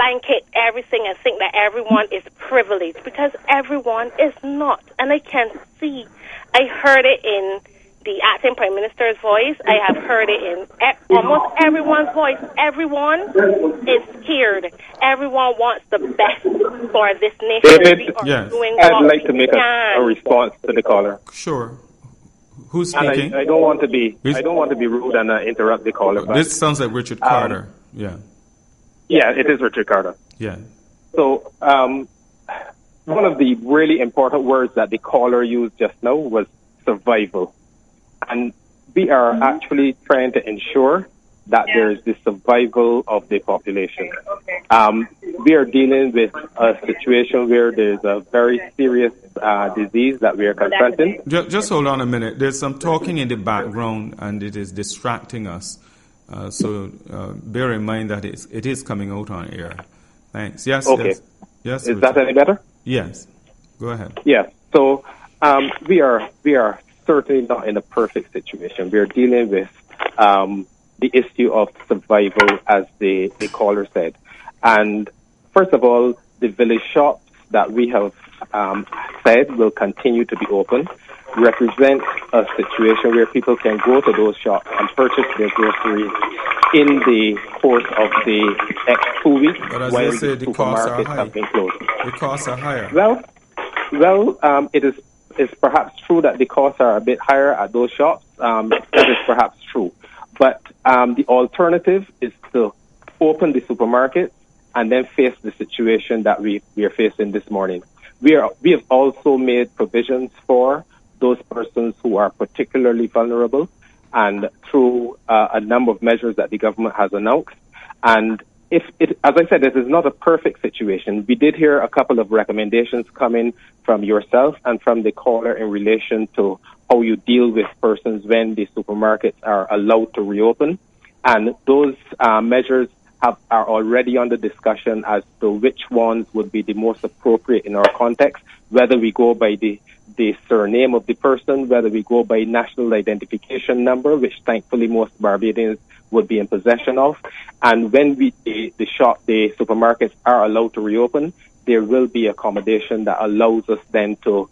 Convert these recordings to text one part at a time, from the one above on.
blanket everything and think that everyone is privileged, because everyone is not. And I can see, I heard it in the acting Prime Minister's voice. I have heard it in almost everyone's voice. Everyone is scared. Everyone wants the best for this nation. David, I'd like to make a response to the caller. Sure. Who's speaking? I don't want to be rude and interrupt the caller. But, this sounds like Richard Carter. Yeah, it is Richard Carter. Yeah. So one of the really important words that the caller used just now was survival. And we are actually trying to ensure that there is the survival of the population. We are dealing with a situation where there's a very serious disease that we are confronting. Just hold on a minute. There's some talking in the background, and it is distracting us. So bear in mind that it is coming out on air. Thanks. Yes. Okay. Yes. Is that any better? Yes. Go ahead. Yes. So we are certainly not in a perfect situation. We are dealing with the issue of survival, as the caller said. And first of all, the village shops that we have said will continue to be open represent a situation where people can go to those shops and purchase their groceries in the course of the next 2 weeks, but while the supermarkets have been closed. The costs are higher. Well, it's perhaps true that the costs are a bit higher at those shops. That is perhaps true. But the alternative is to open the supermarket and then face the situation that we are facing this morning. We have also made provisions for those persons who are particularly vulnerable, and through a number of measures that the government has announced. And as I said, this is not a perfect situation. We did hear a couple of recommendations coming from yourself and from the caller in relation to how you deal with persons when the supermarkets are allowed to reopen. And those measures are already under discussion as to which ones would be the most appropriate in our context, whether we go by the surname of the person, whether we go by national identification number, which thankfully most Barbadians would be in possession of. And when the supermarkets are allowed to reopen, there will be accommodation that allows us then to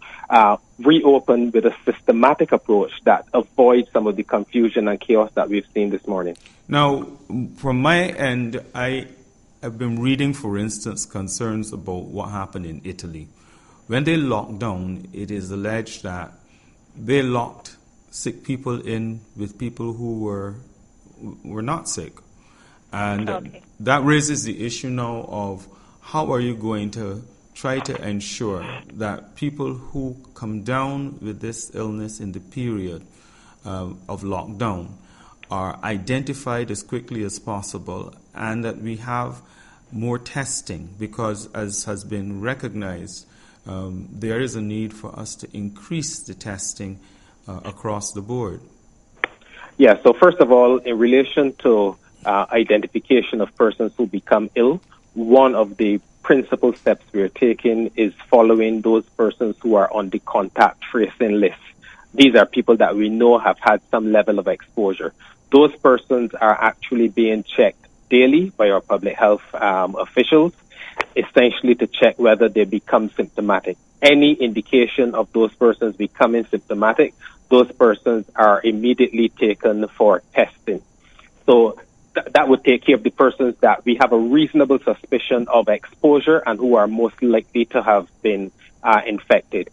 reopen with a systematic approach that avoids some of the confusion and chaos that we've seen this morning. Now, from my end, I have been reading, for instance, concerns about what happened in Italy. When they locked down, it is alleged that they locked sick people in with people who were not sick. And that raises the issue now of how are you going to try to ensure that people who come down with this illness in the period of lockdown are identified as quickly as possible, and that we have more testing, because as has been recognized, there is a need for us to increase the testing across the board. Yeah, so first of all, in relation to identification of persons who become ill, one of the principal steps we are taking is following those persons who are on the contact tracing list. These are people that we know have had some level of exposure. Those persons are actually being checked daily by our public health officials, essentially to check whether they become symptomatic. Any indication of those persons becoming symptomatic, those persons are immediately taken for testing. So that would take care of the persons that we have a reasonable suspicion of exposure and who are most likely to have been infected.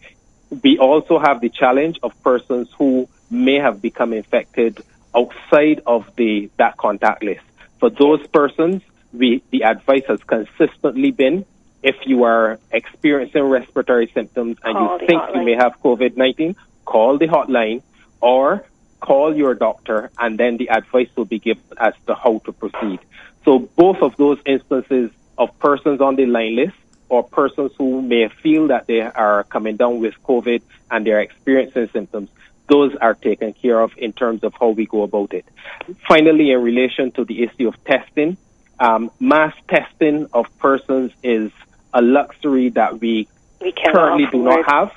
We also have the challenge of persons who may have become infected outside of that contact list. For those persons, the advice has consistently been, if you are experiencing respiratory symptoms and you think you may have COVID-19, call the hotline or call your doctor, and then the advice will be given as to how to proceed. So both of those instances of persons on the line list or persons who may feel that they are coming down with COVID and they're experiencing symptoms, those are taken care of in terms of how we go about it. Finally, in relation to the issue of testing, mass testing of persons is a luxury that we currently do not have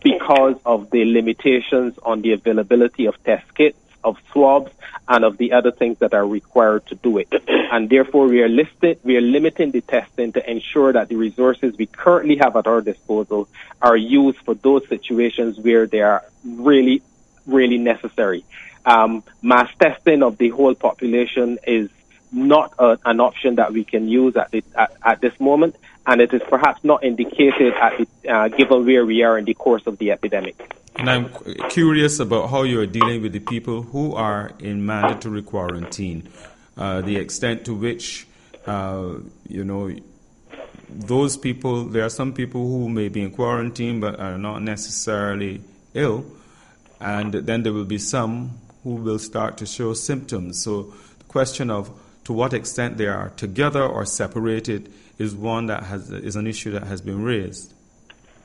because of the limitations on the availability of test kits of swabs and of the other things that are required to do it. And therefore, we are limiting the testing to ensure that the resources we currently have at our disposal are used for those situations where they are really, really necessary. Mass testing of the whole population is not an option that we can use at this moment, and it is perhaps not indicated given where we are in the course of the epidemic. And I'm curious about how you are dealing with the people who are in mandatory quarantine, the extent to which, those people, there are some people who may be in quarantine but are not necessarily ill, and then there will be some who will start to show symptoms. So the question of to what extent they are together or separated is is an issue that has been raised.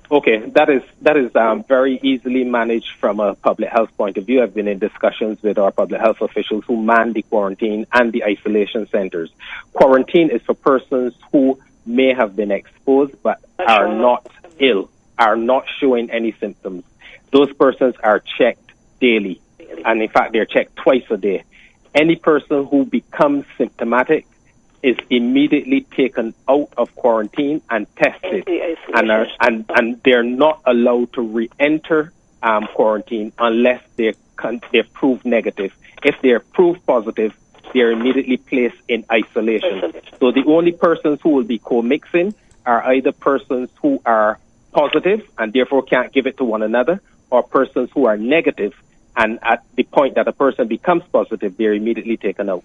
Okay, that is very easily managed from a public health point of view. I've been in discussions with our public health officials who man the quarantine and the isolation centers. Quarantine is for persons who may have been exposed but are not ill, are not showing any symptoms. Those persons are checked daily, and in fact, they're checked twice a day. Any person who becomes symptomatic is immediately taken out of quarantine and tested, and they're not allowed to re-enter quarantine unless they're proved negative. If they're proved positive, they're immediately placed in isolation. So the only persons who will be co-mixing are either persons who are positive and therefore can't give it to one another, or persons who are negative, and at the point that a person becomes positive, they're immediately taken out.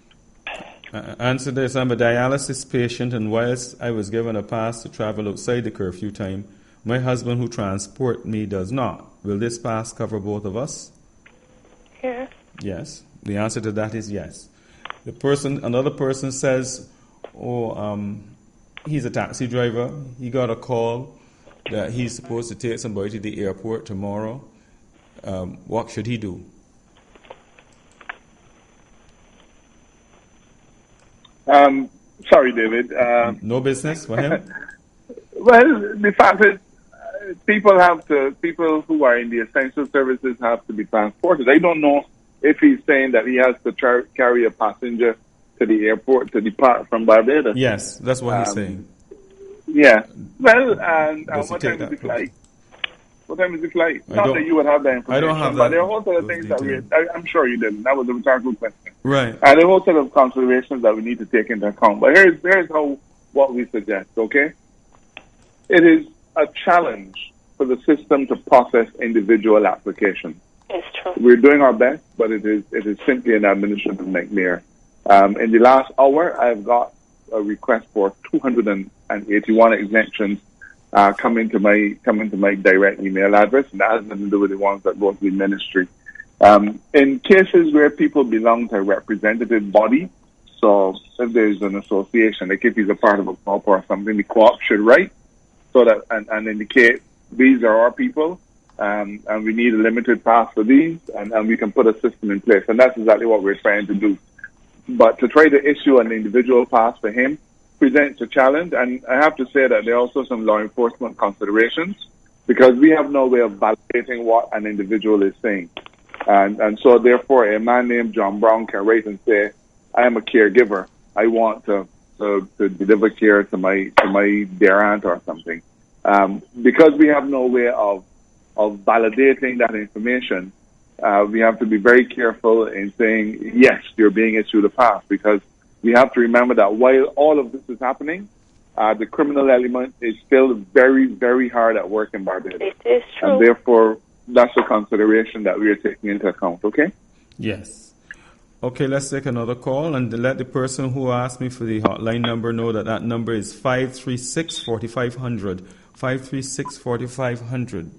Answer this. I'm a dialysis patient, and whilst I was given a pass to travel outside the curfew time, my husband who transport me does not. Will this pass cover both of us? Yes. Yes. The answer to that is yes. Another person says, he's a taxi driver. He got a call that he's supposed to take somebody to the airport tomorrow. What should he do? Sorry, David. No business for him? Well, the fact is, people who are in the essential services have to be transported. I don't know if he's saying that he has to carry a passenger to the airport to depart from Barbados. Yes, that's what he's saying. Yeah. Well, and what time is the flight? What time is the flight? Not that you would have that information. I don't have that. But there are a whole set of things I'm sure you didn't. That was a rhetorical question. Right. And there are a whole set of considerations that we need to take into account. But here's what we suggest, okay? It is a challenge for the system to process individual applications. It's true. We're doing our best, but it is simply an administrative nightmare. In the last hour, I've got a request for 281 exemptions coming to my direct email address, and that has nothing to do with the ones that go to the ministry. In cases where people belong to a representative body, so if there's an association, like if he's a part of a co-op or something, the co-op should write so that and indicate these are our people, and we need a limited pass for these, and we can put a system in place, and that's exactly what we're trying to do. But to try to issue an individual pass for him presents a challenge, and I have to say that there are also some law enforcement considerations, because we have no way of validating what an individual is saying. And so therefore a man named John Brown can write and say, I am a caregiver. I want to deliver care to my dear aunt or something. Because we have no way of validating that information, we have to be very careful in saying, yes, you're being issued a pass, because we have to remember that while all of this is happening, the criminal element is still very, very hard at work in Barbados. It is true. And therefore, that's a consideration that we are taking into account, okay? Yes. Okay, let's take another call and let the person who asked me for the hotline number know that number is 536-4500. 536-4500.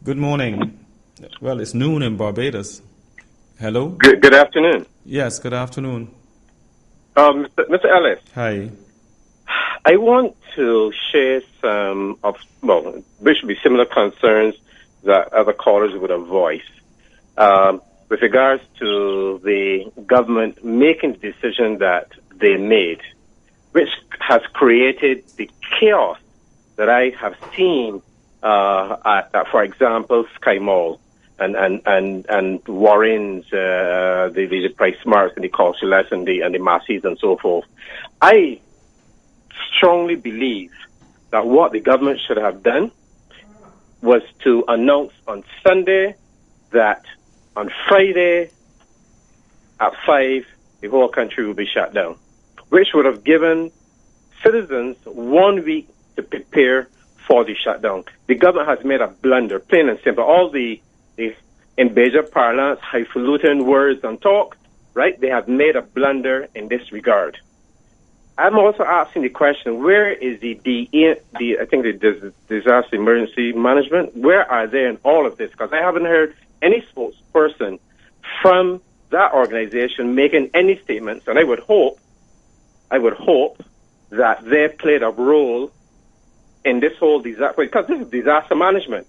Good morning. Well, it's noon in Barbados. Hello? Good afternoon. Yes, good afternoon. Mr. Ellis. Hi. I want to share some of, there should be similar concerns that other callers would have voiced with regards to the government making the decision that they made, which has created the chaos that I have seen at, for example, Sky Mall. Warren's the price marks and the Cautionless and the Massey's and so forth. I strongly believe that what the government should have done was to announce on Sunday that on Friday at 5 the whole country will be shut down, which would have given citizens 1 week to prepare for the shutdown. The government has made a blunder, plain and simple. All the in Beja parlance, highfalutin words and talk, right? They have made a blunder in this regard. I'm also asking the question: where is the disaster emergency management? Where are they in all of this? Because I haven't heard any spokesperson from that organization making any statements, and I would hope that they played a role in this whole disaster, because this is disaster management.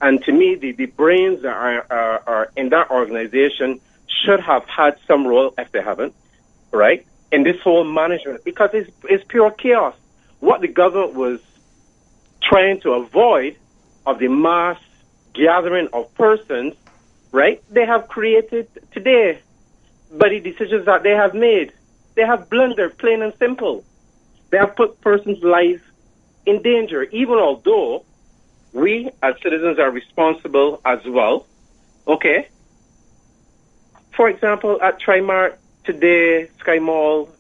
And to me, the brains that are in that organization should have had some role, if they haven't, right, in this whole management, because it's pure chaos. What the government was trying to avoid of the mass gathering of persons, right, they have created today by the decisions that they have made. They have blundered, plain and simple. They have put persons' lives in danger, even although we as citizens are responsible as well. Okay? For example, at Trimart today, Sky Mall,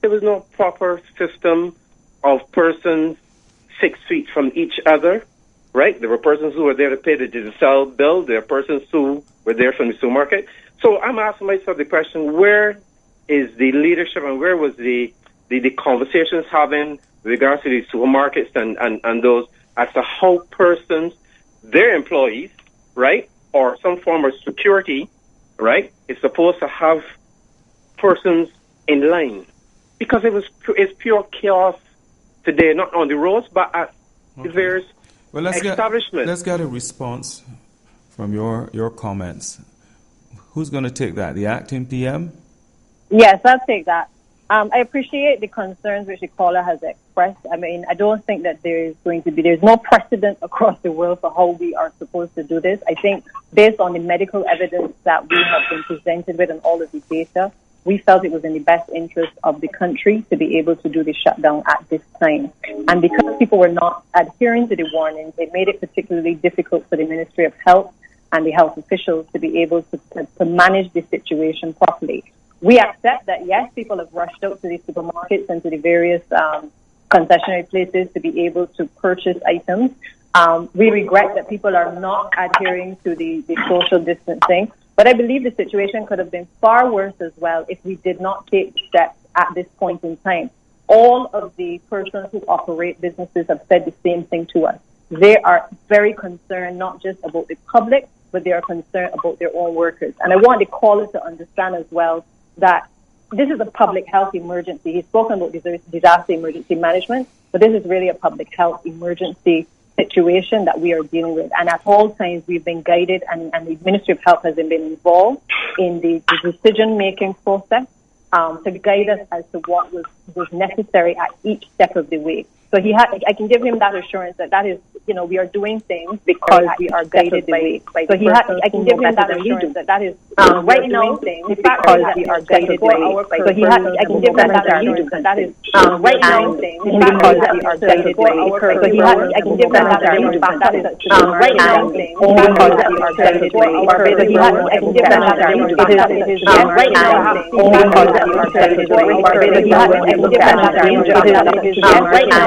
there was no proper system of persons 6 feet from each other, right? There were persons who were there to pay the digital bill. There are persons who were there from the supermarket. So I'm asking myself the question, where is the leadership and where was the conversations having with regards to the supermarkets and those as to how persons, their employees, right, or some form of security, right, is supposed to have persons in line? Because it's pure chaos today, not on the roads, but at the various establishments. Let's get a response from your comments. Who's going to take that? The acting PM? Yes, I'll take that. I appreciate the concerns which the caller has expressed. I mean, I don't think that there's no precedent across the world for how we are supposed to do this. I think based on the medical evidence that we have been presented with and all of the data, we felt it was in the best interest of the country to be able to do the shutdown at this time. And because people were not adhering to the warnings, it made it particularly difficult for the Ministry of Health and the health officials to be able to manage the situation properly. We accept that, yes, people have rushed out to the supermarkets and to the various concessionary places to be able to purchase items. We regret that people are not adhering to the social distancing, but I believe the situation could have been far worse as well if we did not take steps at this point in time. All of the persons who operate businesses have said the same thing to us. They are very concerned not just about the public, but they are concerned about their own workers. And I want the caller to understand as well that this is a public health emergency. He's spoken about disaster emergency management, but this is really a public health emergency situation that we are dealing with. And at all times, we've been guided, and the Ministry of Health has been involved in the decision-making process to guide us as to what was necessary at each step of the way. So I can give him that assurance that is, we are doing things because we are guided by. So I can give him that assurance that is right now because we are guided by. So I can give him that assurance that is right now because we are guided by. So I can give him that assurance that is right now because we are guided by. So I can give him that assurance that is right now because we are guided by. So I can give him that assurance that is right now.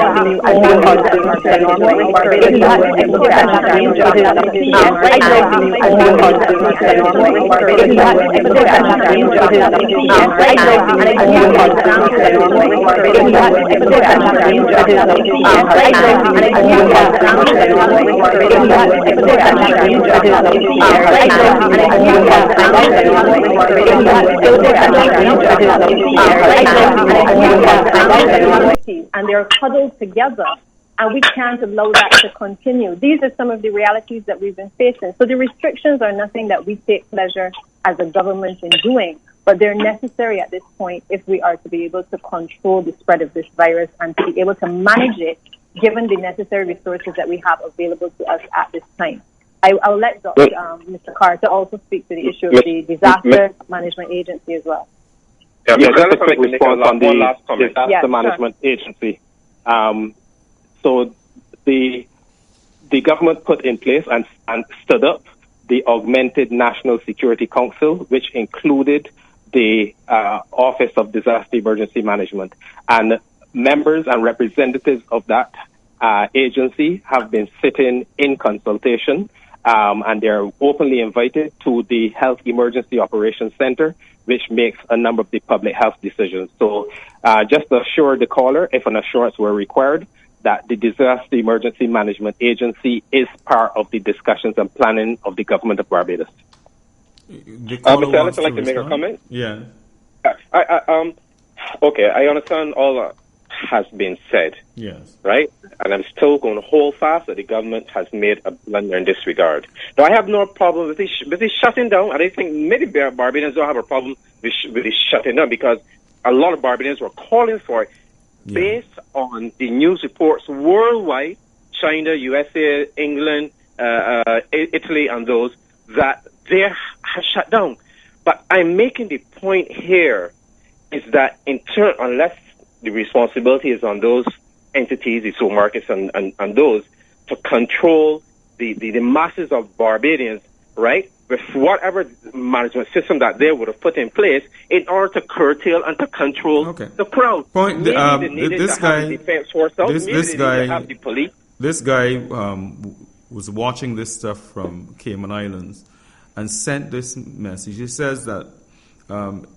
And I they're huddled together, and we can't allow that to continue. These are some of the realities that we've been facing. So the restrictions are nothing that we take pleasure as a government in doing, but they're necessary at this point if we are to be able to control the spread of this virus and to be able to manage it given the necessary resources that we have available to us at this time. I'll let Mr. Carter also speak to the issue of the Disaster Management Agency as well. Yeah, just a quick response on the Disaster Management Agency. So the government put in place and stood up the Augmented National Security Council, which included the Office of Disaster Emergency Management. And members and representatives of that agency have been sitting in consultation, and they're openly invited to the Health Emergency Operations Center, which makes a number of the public health decisions. So just to assure the caller, if an assurance were required, that the Disaster Emergency Management Agency is part of the discussions and planning of the government of Barbados. Mr. Ellis, I'd like to make a comment. Yeah. Okay, I understand all that has been said. Yes. Right? And I'm still going to hold fast that the government has made a blunder in this regard. Now, I have no problem with this shutting down, and I think maybe Barbadians don't have a problem with this shutting down, because a lot of Barbadians were calling for it. Yeah. Based on the news reports worldwide, China, USA, England, Italy, and those, that they have shut down. But I'm making the point here is that unless the responsibility is on those entities, the supermarkets and those, to control the masses of Barbadians, right, with whatever management system that they would have put in place in order to curtail and to control the crowd. This guy was watching this stuff from Cayman Islands and sent this message. He says that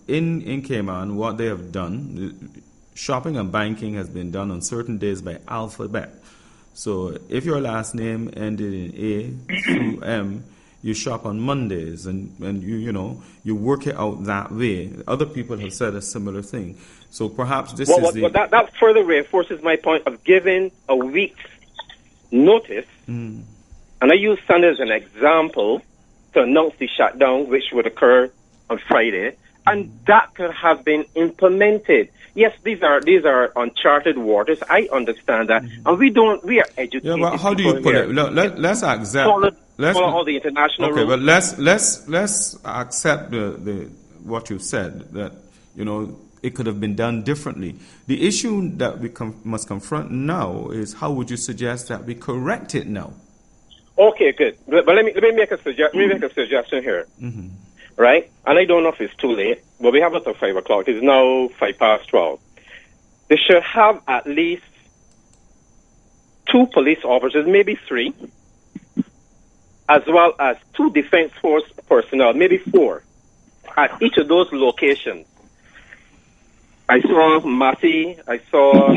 in Cayman, what they have done, shopping and banking has been done on certain days by alphabet. So if your last name ended in A through M, you shop on Mondays, and you work it out that way. Other people have said a similar thing. So perhaps this is that further reinforces my point of giving a week's notice. And I use Sunday as an example to announce the shutdown, which would occur on Friday, and that could have been implemented. Yes, these are uncharted waters. I understand that, and we are educated. Yeah, but how do you put it? Let's accept. Follow all the international rules. Okay, but let's accept what you said, that it could have been done differently. The issue that we must confront now is, how would you suggest that we correct it now? Okay, good. But let me make a suggestion here. Mm-hmm. Right? And I don't know if it's too late, but we have it at 5 o'clock. It's now 12:05. They should have at least 2 police officers, maybe 3, as well as 2 defense force personnel, maybe 4, at each of those locations. I saw Mati, I saw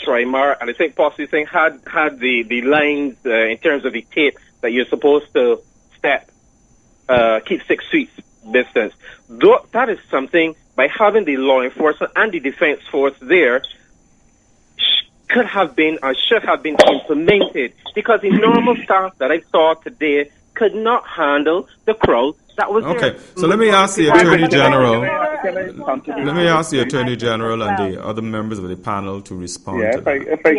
Trimar, and I think possibly had the lines in terms of the tape that you're supposed to keep 6 feet distance. That is something, by having the law enforcement and the defense force there, could have been or should have been implemented, because the normal staff that I saw today could not handle the crowd that was there. Okay, so let me ask the Attorney General. Let me ask the Attorney General and the other members of the panel to respond. Yeah, if I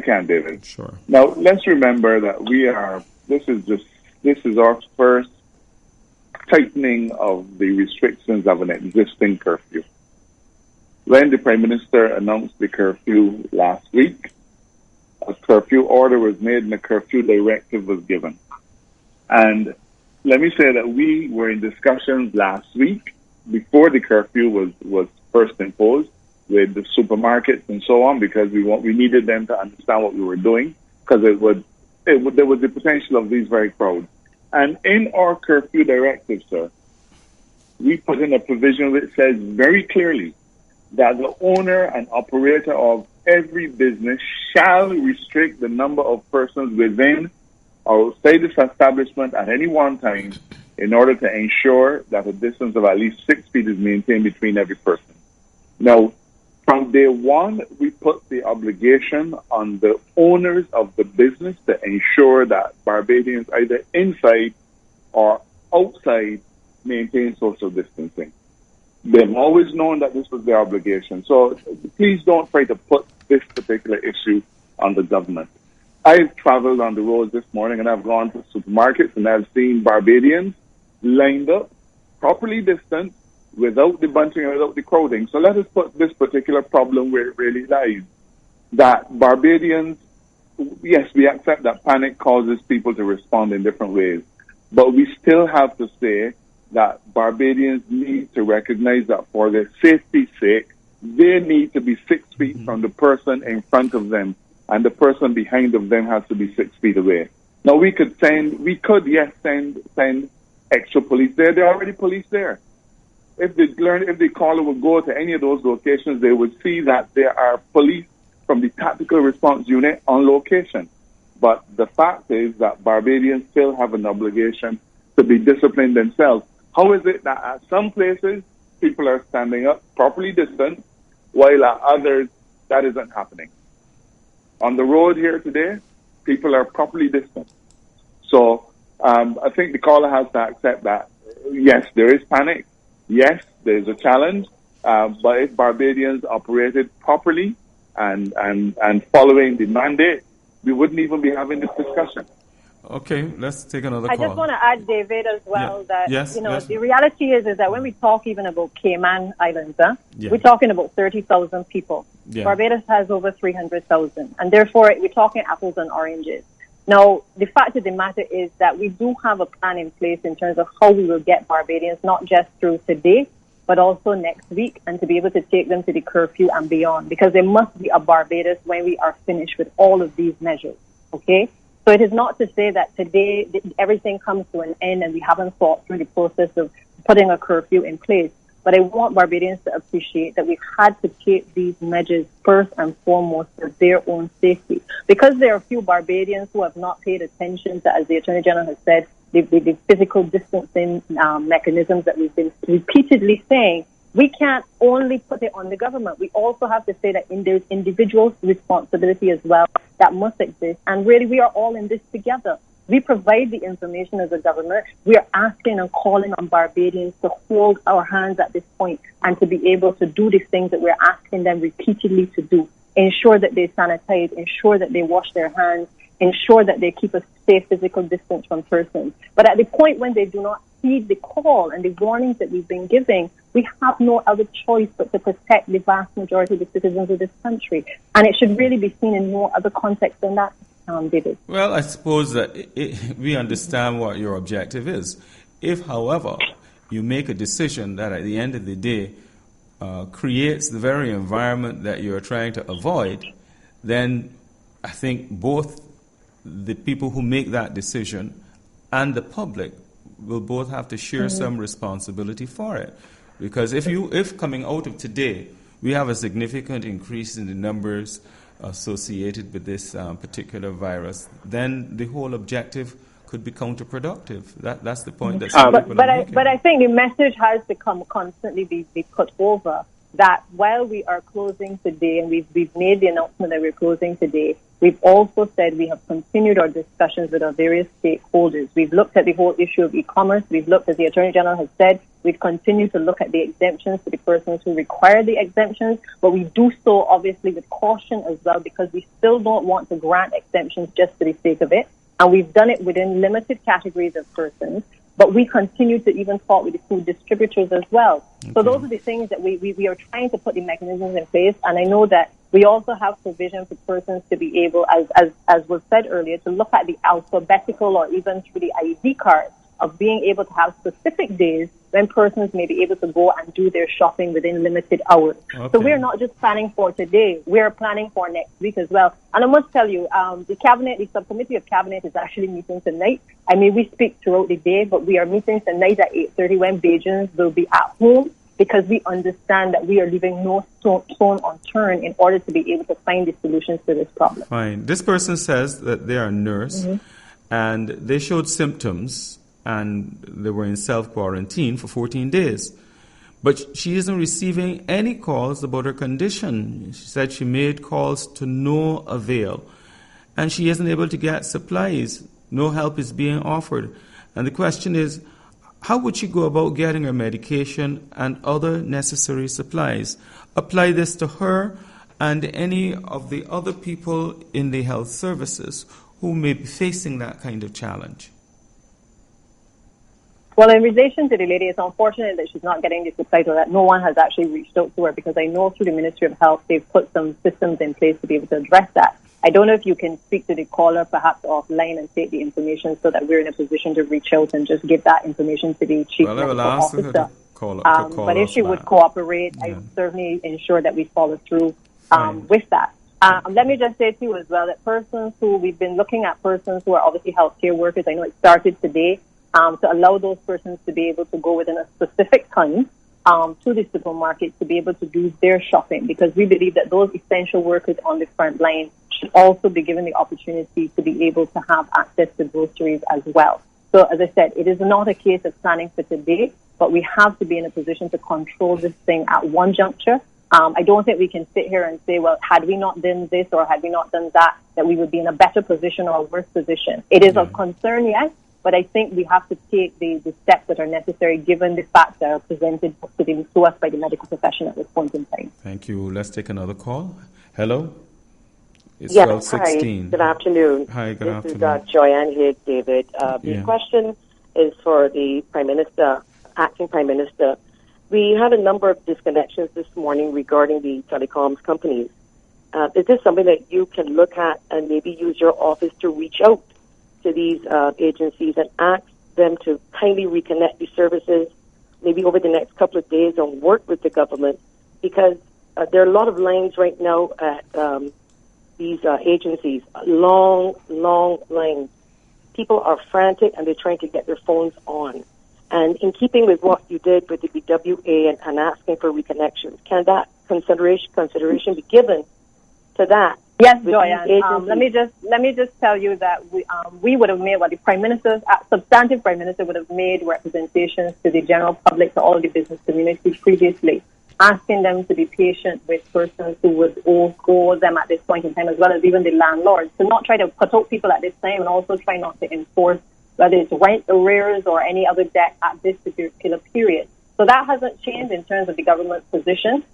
can, David. Sure. Now let's remember that this is our first tightening of the restrictions of an existing curfew. When the Prime Minister announced the curfew last week, a curfew order was made and a curfew directive was given. And let me say that we were in discussions last week, before the curfew was first imposed, with the supermarkets and so on, because we needed them to understand what we were doing, because there was the potential of these very crowds. And in our curfew directive, sir, we put in a provision which says very clearly that the owner and operator of every business shall restrict the number of persons within or outside this establishment at any one time in order to ensure that a distance of at least 6 feet is maintained between every person. Now, from day one, we put the obligation on the owners of the business to ensure that Barbadians, either inside or outside, maintain social distancing. They've always known that this was their obligation. So please don't try to put this particular issue on the government. I've traveled on the roads this morning and I've gone to supermarkets and I've seen Barbadians lined up, properly distanced, without the bunching and without the crowding. So let us put this particular problem where it really lies. That Barbadians, yes, we accept that panic causes people to respond in different ways. But we still have to say that Barbadians need to recognize that for their safety's sake, they need to be 6 feet from the person in front of them, and the person behind of them has to be 6 feet away. Now we could send extra police there. There are already police there. If the caller would go to any of those locations, they would see that there are police from the tactical response unit on location. But the fact is that Barbadians still have an obligation to be disciplined themselves. How is it that at some places people are standing up properly distant, while at others that isn't happening? On the road here today, people are properly distant. So I think the caller has to accept that, yes, there is panic. Yes, there is a challenge. But if Barbadians operated properly and following the mandate, we wouldn't even be having this discussion. Okay, let's take another call. I just want to add, David, as well, that, yes. The reality is that when we talk even about Cayman Islands, we're talking about 30,000 people. Yeah. Barbados has over 300,000, and therefore we're talking apples and oranges. Now, the fact of the matter is that we do have a plan in place in terms of how we will get Barbadians, not just through today, but also next week, and to be able to take them to the curfew and beyond, because there must be a Barbados when we are finished with all of these measures, okay? So it is not to say that today everything comes to an end and we haven't thought through the process of putting a curfew in place. But I want Barbadians to appreciate that we've had to take these measures first and foremost for their own safety. Because there are a few Barbadians who have not paid attention to, as the Attorney General has said, the physical distancing mechanisms that we've been repeatedly saying. We can't only put it on the government. We also have to say that there's individual responsibility as well that must exist. And really, we are all in this together. We provide the information as a government. We are asking and calling on Barbadians to hold our hands at this point and to be able to do these things that we're asking them repeatedly to do. Ensure that they sanitize, ensure that they wash their hands, ensure that they keep a safe physical distance from persons. But at the point when they do not heed the call and the warnings that we've been giving, we have no other choice but to protect the vast majority of the citizens of this country. And it should really be seen in no other context than that, David. Well, I suppose that we understand what your objective is. If, however, you make a decision that at the end of the day creates the very environment that you're trying to avoid, then I think both the people who make that decision and the public will both have to share some responsibility for it. Because if coming out of today, we have a significant increase in the numbers associated with this particular virus, then the whole objective could be counterproductive. That's the point that some people are making. But I think the message has to constantly be put over that while we are closing today, and we've made the announcement that we're closing today, we've also said we have continued our discussions with our various stakeholders. We've looked at the whole issue of e-commerce. We've looked, as the Attorney General has said, we've continued to look at the exemptions for the persons who require the exemptions, but we do so obviously with caution as well, because we still don't want to grant exemptions just for the sake of it. And we've done it within limited categories of persons, but we continue to even talk with the food distributors as well. Okay. So those are the things that we are trying to put the mechanisms in place. And I know that we also have provision for persons to be able, as was said earlier, to look at the alphabetical or even through the ID card of being able to have specific days when persons may be able to go and do their shopping within limited hours. Okay. So we're not just planning for today, we're planning for next week as well. And I must tell you, the subcommittee of cabinet is actually meeting tonight. I mean, we speak throughout the day, but we are meeting tonight at 8:30 when Bajans will be at home, because we understand that we are leaving no stone unturned in order to be able to find the solutions to this problem. Fine. This person says that they are a nurse and they showed symptoms and they were in self-quarantine for 14 days. But she isn't receiving any calls about her condition. She said she made calls to no avail. And she isn't able to get supplies. No help is being offered. And the question is, how would she go about getting her medication and other necessary supplies? Apply this to her and any of the other people in the health services who may be facing that kind of challenge? Well, in relation to the lady, it's unfortunate that she's not getting the supply, or that no one has actually reached out to her, because I know through the Ministry of Health they've put some systems in place to be able to address that. I don't know if you can speak to the caller perhaps offline and take the information so that we're in a position to reach out and just give that information to the Chief Medical Officer. But if she would cooperate, I would certainly ensure that we follow through with that. Let me just say to you as well that we've been looking at persons who are obviously healthcare workers. I know it started today. To allow those persons to be able to go within a specific time to the supermarket to be able to do their shopping, because we believe that those essential workers on the front line should also be given the opportunity to be able to have access to groceries as well. So, as I said, it is not a case of planning for today, but we have to be in a position to control this thing at one juncture. I don't think we can sit here and say, well, had we not done this or had we not done that we would be in a better position or a worse position. It is of concern, yes, but I think we have to take the steps that are necessary given the facts that are presented to us by the medical profession at this point in time. Thank you. Let's take another call. Hello? It's yes, 12:16. Hi. Good afternoon. Hi, good afternoon. This is Joyanne here, David. The question is for the Prime Minister, Acting Prime Minister. We had a number of disconnections this morning regarding the telecoms companies. Is this something that you can look at and maybe use your office to reach out to these agencies and ask them to kindly reconnect the services maybe over the next couple of days and work with the government? Because there are a lot of lines right now at these agencies, long lines. People are frantic and they're trying to get their phones on. And in keeping with what you did with the BWA and asking for reconnections, can that consideration be given to that? Yes, Joyanne. Let me just tell you that we would have made what the Prime Minister's substantive Prime Minister would have made representations to the general public, to all of the business community previously, asking them to be patient with persons who would owe them at this point in time, as well as even the landlords, to not try to put out people at this time and also try not to enforce whether it's rent arrears or any other debt at this particular period. So that hasn't changed in terms of the government's position.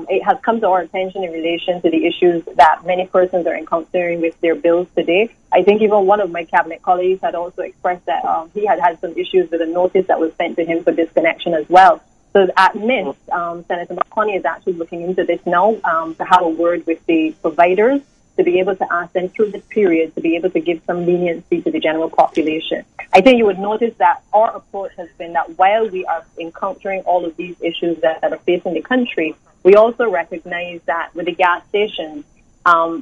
It has come to our attention in relation to the issues that many persons are encountering with their bills today. I think even one of my cabinet colleagues had also expressed that he had some issues with a notice that was sent to him for disconnection as well. So at MIST, Senator McConney is actually looking into this now to have a word with the providers to be able to ask them through this period to be able to give some leniency to the general population. I think you would notice that our approach has been that while we are encountering all of these issues that are facing the country, we also recognize that with the gas stations,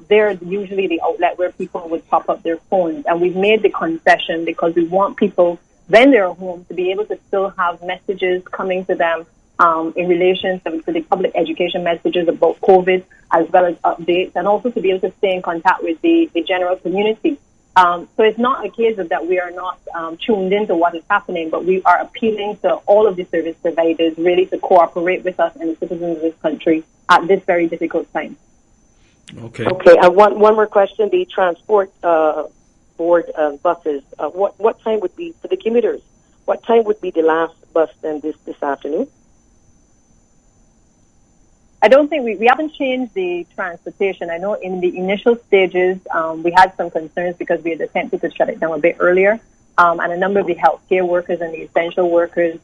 they're usually the outlet where people would top up their phones. And we've made the concession because we want people, when they're home, to be able to still have messages coming to them in relation to the public education messages about COVID, as well as updates, and also to be able to stay in contact with the general community. So it's not a case of that we are not tuned into what is happening, but we are appealing to all of the service providers really to cooperate with us and the citizens of this country at this very difficult time. Okay. And one more question. The transport board buses, what time would be, for the commuters, what time would be the last bus then this afternoon? I don't think we haven't changed the transportation. I know in the initial stages, we had some concerns because we had attempted to shut it down a bit earlier. And a number of the healthcare workers and the essential workers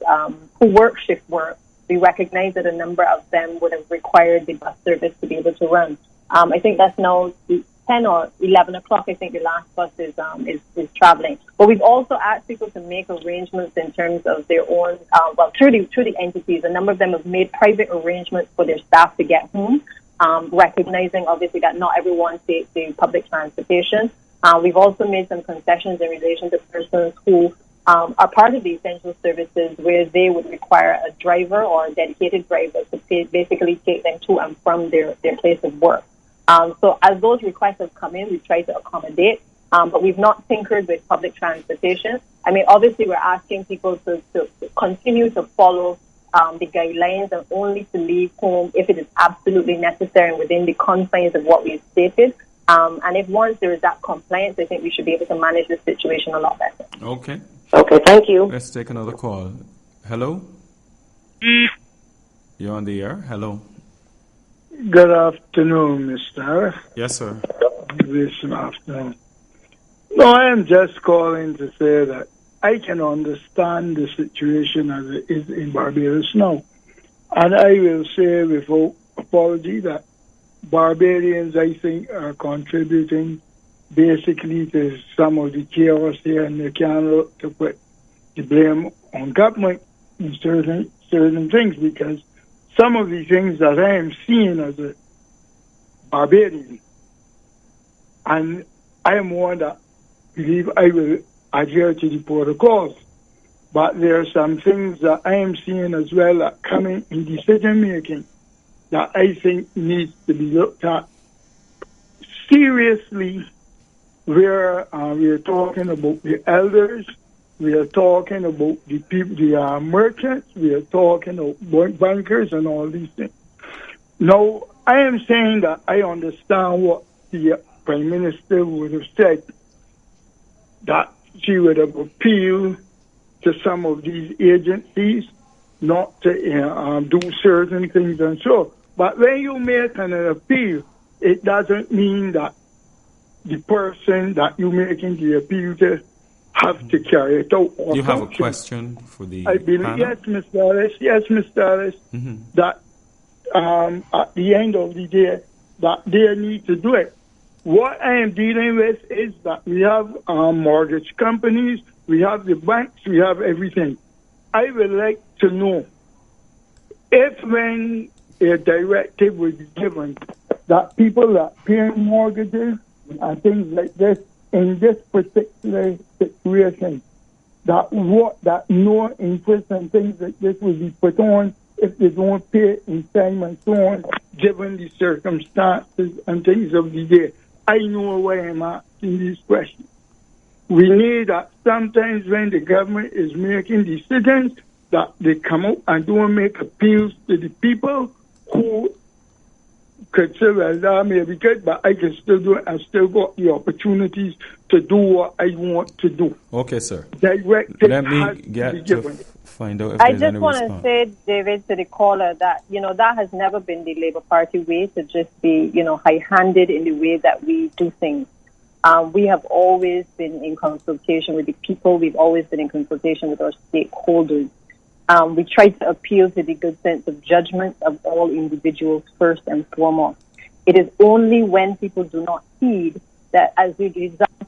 who work shift work, we recognize that a number of them would have required the bus service to be able to run. I think that's now 10 or 11 o'clock. I think the last bus is traveling. But we've also asked people to make arrangements in terms of their own, through the entities. A number of them have made private arrangements for their staff to get home, recognizing obviously that not everyone takes the public transportation. We've also made some concessions in relation to persons who are part of the essential services where they would require a driver or a dedicated driver to basically take them to and from their place of work. So as those requests have come in, we try to accommodate, but we've not tinkered with public transportation. I mean, obviously, we're asking people to continue to follow the guidelines and only to leave home if it is absolutely necessary and within the confines of what we've stated. And if once there is that compliance, I think we should be able to manage the situation a lot better. Okay, thank you. Let's take another call. Hello? You're on the air. Hello. Good afternoon, Mr. Harris. Yes, sir. This afternoon. No, I am just calling to say that I can understand the situation as it is in Barbados now. And I will say without apology that Barbadians, I think, are contributing basically to some of the chaos here, and they can't look to put the blame on government in certain things, because some of the things that I am seeing as a Barbadian, and I am one that believe I will adhere to the protocols, but there are some things that I am seeing as well that coming in decision making that I think needs to be looked at seriously, where we are talking about the elders, we are talking about the people, the merchants, we are talking about bankers and all these things. Now, I am saying that I understand what the Prime Minister would have said, that she would have appealed to some of these agencies not to do certain things and so. But when you make an appeal, it doesn't mean that the person that you're making the appeal to have to carry it out. You have a question for the I believe, panel? yes, Mr. Harris, that at the end of the day, that they need to do it. What I am dealing with is that we have mortgage companies, we have the banks, we have everything. I would like to know if when a directive was given that people that paying mortgages and things like this in this particular situation, that no interest and things like this will be put on if they don't pay in time and so on, given the circumstances and things of the day. I know why I'm asking these questions. We need that sometimes when the government is making decisions, that they come out and don't make appeals to the people who could say, well, that may be good, but I can still do it. I still got the opportunities to do what I want to do. Okay, sir. Let me get to find out if I there's just any want response. to say, David, to the caller that, that has never been the Labour Party way to just be, high-handed in the way that we do things. We have always been in consultation with the people. We've always been in consultation with our stakeholders. We try to appeal to the good sense of judgment of all individuals first and foremost. It is only when people do not heed that, as we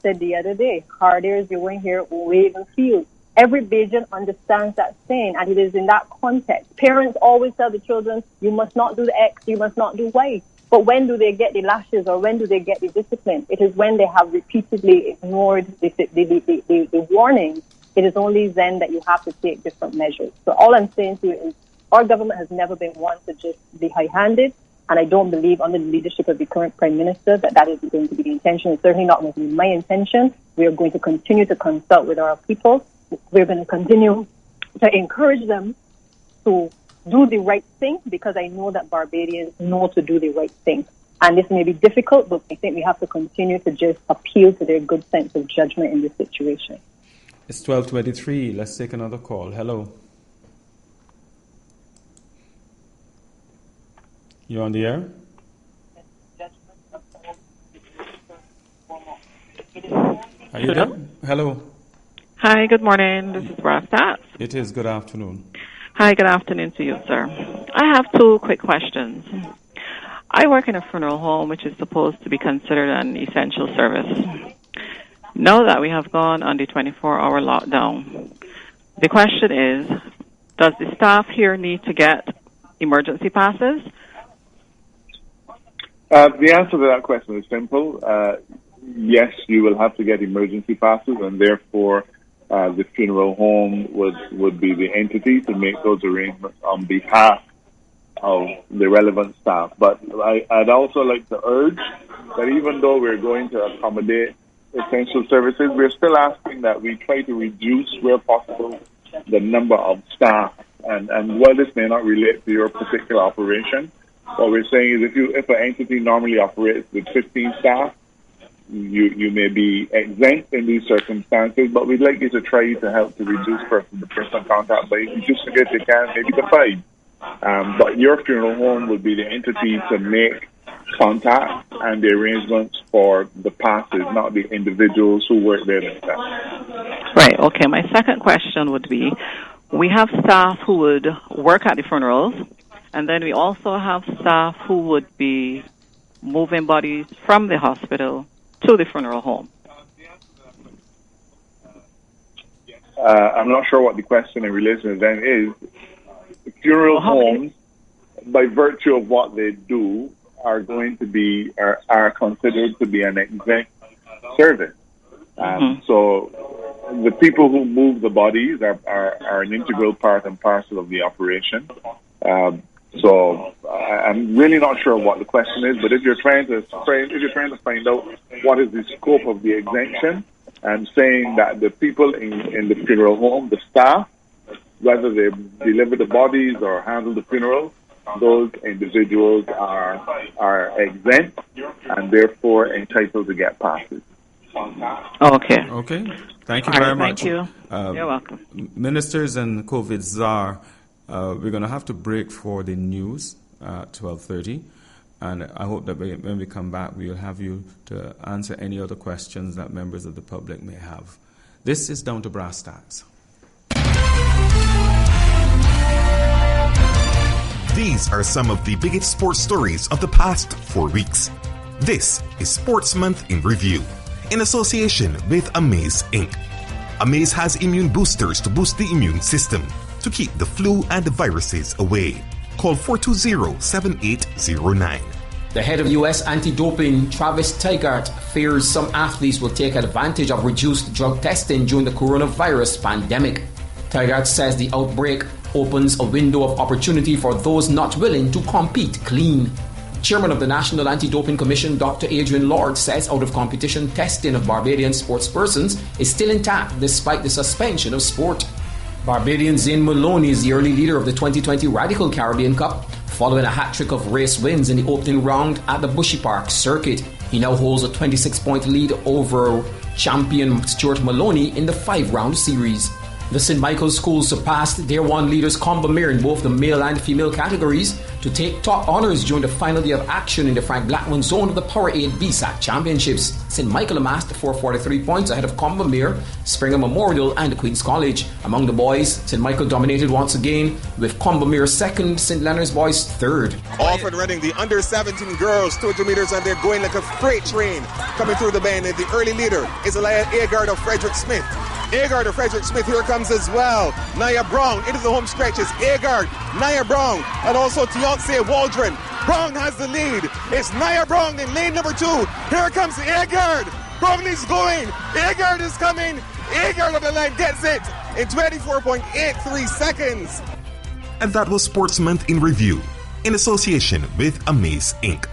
said the other day, hard ears, you won't hear, wave and feel. Every Bajan understands that saying, and it is in that context. Parents always tell the children, you must not do X, you must not do Y. But when do they get the lashes or when do they get the discipline? It is when they have repeatedly ignored the warnings. It is only then that you have to take different measures. So all I'm saying to you is our government has never been one to just be high-handed, and I don't believe under the leadership of the current Prime Minister that is going to be the intention. It's certainly not going to be my intention. We are going to continue to consult with our people. We're going to continue to encourage them to do the right thing, because I know that Barbadians know to do the right thing. And this may be difficult, but I think we have to continue to just appeal to their good sense of judgment in this situation. It's 12:23. Let's take another call. Hello. You're on the air? Are you there? Hello. Hi, good morning. This is Brasstacks. It is. Good afternoon. Hi, good afternoon to you, sir. I have two quick questions. I work in a funeral home, which is supposed to be considered an essential service. Now that we have gone on the 24-hour lockdown, the question is, does the staff here need to get emergency passes? The answer to that question is simple. Yes, you will have to get emergency passes, and therefore the funeral home would be the entity to make those arrangements on behalf of the relevant staff. But I'd also like to urge that even though we're going to accommodate essential services, we're still asking that we try to reduce, where possible, the number of staff. And while this may not relate to your particular operation, what we're saying is if an entity normally operates with 15 staff, you may be exempt in these circumstances, but we'd like you to try to help to reduce person-to-person contact by just if you can, maybe to 5. But your funeral home would be the entity to make contact and the arrangements for the passes, not the individuals who work there themselves. Right, okay. My second question would be, we have staff who would work at the funerals, and then we also have staff who would be moving bodies from the hospital to the funeral home. I'm not sure what the question in relation to that is. Funeral homes, by virtue of what they do, are going to be are considered to be an exempt service. So the people who move the bodies are an integral part and parcel of the operation. So I'm really not sure what the question is, but if you're trying to find out what is the scope of the exemption, I'm saying that the people in the funeral home, the staff, whether they deliver the bodies or handle the funeral, those individuals are exempt and therefore entitled to get passes. Okay. Okay. Thank you very much. Thank you. You're welcome. Ministers and COVID Czar, we're going to have to break for the news at 12:30. And I hope that when we come back, we'll have you to answer any other questions that members of the public may have. This is Down to Brasstacks. These are some of the biggest sports stories of the past 4 weeks. This is Sports Month in Review, in association with Amaze Inc. Amaze has immune boosters to boost the immune system, to keep the flu and the viruses away. Call 420-7809. The head of U.S. anti-doping, Travis Tygart, fears some athletes will take advantage of reduced drug testing during the coronavirus pandemic. Tygart says the outbreak opens a window of opportunity for those not willing to compete clean. Chairman of the National Anti-Doping Commission, Dr. Adrian Lord, says out-of-competition testing of Barbadian sportspersons is still intact despite the suspension of sport. Barbadian Zane Maloney is the early leader of the 2020 Radical Caribbean Cup, following a hat-trick of race wins in the opening round at the Bushy Park circuit. He now holds a 26-point lead over champion Stuart Maloney in the 5-round series. The St. Michael's schools surpassed their one leaders Combamere in both the male and female categories to take top honours during the final day of action in the Frank Blackman zone of the Power 8 BSAC Championships. St. Michael amassed 443 points ahead of Combamere, Springer Memorial and Queen's College. Among the boys, St. Michael dominated once again, with Combamere second, St. Leonard's boys third. Off and running the under 17 girls 200 meters, and they're going like a freight train coming through the bend. The early leader is Elia Agard of Frederick Smith. Agard of Frederick Smith here comes as well. Nia Brown into the home stretches. Agard, Nia Brown, and also Beyonce Waldron. Brown has the lead. It's Nia Brown in lane number 2. Here comes Agard. Brown is going. Agard is coming. Agard on the line gets it in 24.83 seconds. And that was Sports Month in Review, in association with Amaze Inc.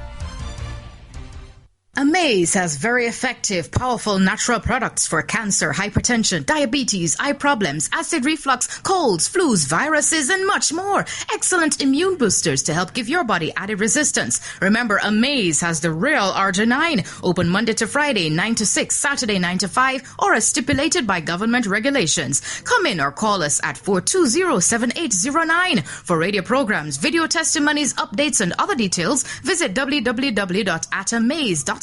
Amaze has very effective, powerful natural products for cancer, hypertension, diabetes, eye problems, acid reflux, colds, flus, viruses, and much more. Excellent immune boosters to help give your body added resistance. Remember, Amaze has the real Arginine, open Monday to Friday, 9 to 6, Saturday, 9 to 5, or as stipulated by government regulations. Come in or call us at 420-7809. For radio programs, video testimonies, updates, and other details, visit www.atamaze.com.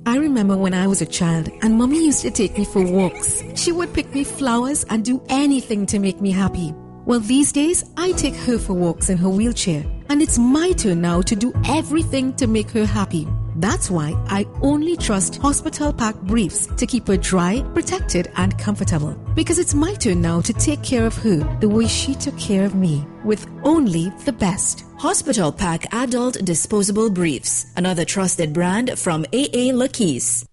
I remember when I was a child and Mommy used to take me for walks. She would pick me flowers and do anything to make me happy. Well, these days, I take her for walks in her wheelchair, and it's my turn now to do everything to make her happy. That's why I only trust Hospital Pack Briefs to keep her dry, protected, and comfortable. Because it's my turn now to take care of her the way she took care of me, with only the best. Hospital Pack Adult Disposable Briefs, another trusted brand from AA Lakees.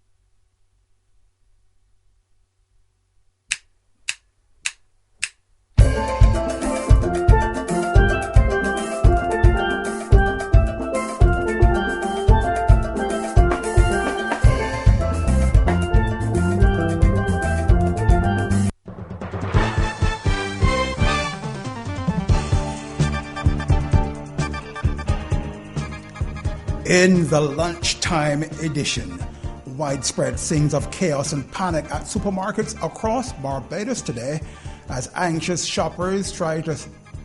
In the lunchtime edition, widespread scenes of chaos and panic at supermarkets across Barbados today as anxious shoppers try to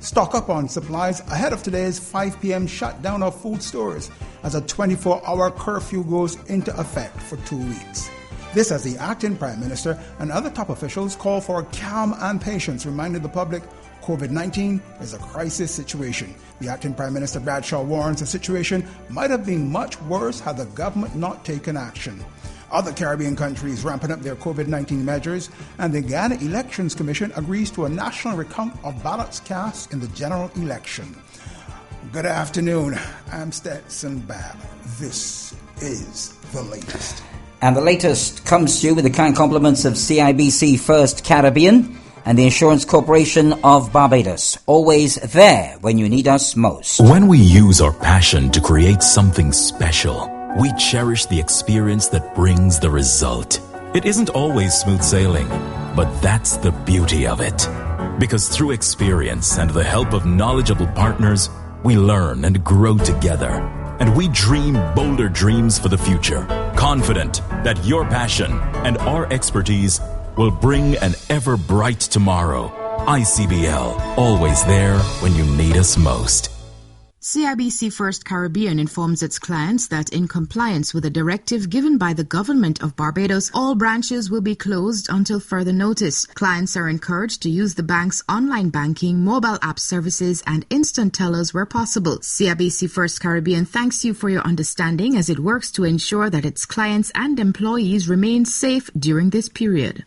stock up on supplies ahead of today's 5 p.m. shutdown of food stores as a 24-hour curfew goes into effect for 2 weeks. This as the acting Prime Minister and other top officials call for calm and patience, reminding the public COVID-19 is a crisis situation. The acting Prime Minister Bradshaw warns the situation might have been much worse had the government not taken action. Other Caribbean countries ramping up their COVID-19 measures, and the Ghana Elections Commission agrees to a national recount of ballots cast in the general election. Good afternoon. I'm Stetson Babb. This is the latest. And the latest comes to you with the kind compliments of CIBC First Caribbean and the Insurance Corporation of Barbados. Always there when you need us most. When we use our passion to create something special, we cherish the experience that brings the result. It isn't always smooth sailing, but that's the beauty of it. Because through experience and the help of knowledgeable partners, we learn and grow together. And we dream bolder dreams for the future, confident that your passion and our expertise will bring an ever bright tomorrow. ICBL, always there when you need us most. CIBC First Caribbean informs its clients that in compliance with a directive given by the government of Barbados, all branches will be closed until further notice. Clients are encouraged to use the bank's online banking, mobile app services and instant tellers where possible. CIBC First Caribbean thanks you for your understanding as it works to ensure that its clients and employees remain safe during this period.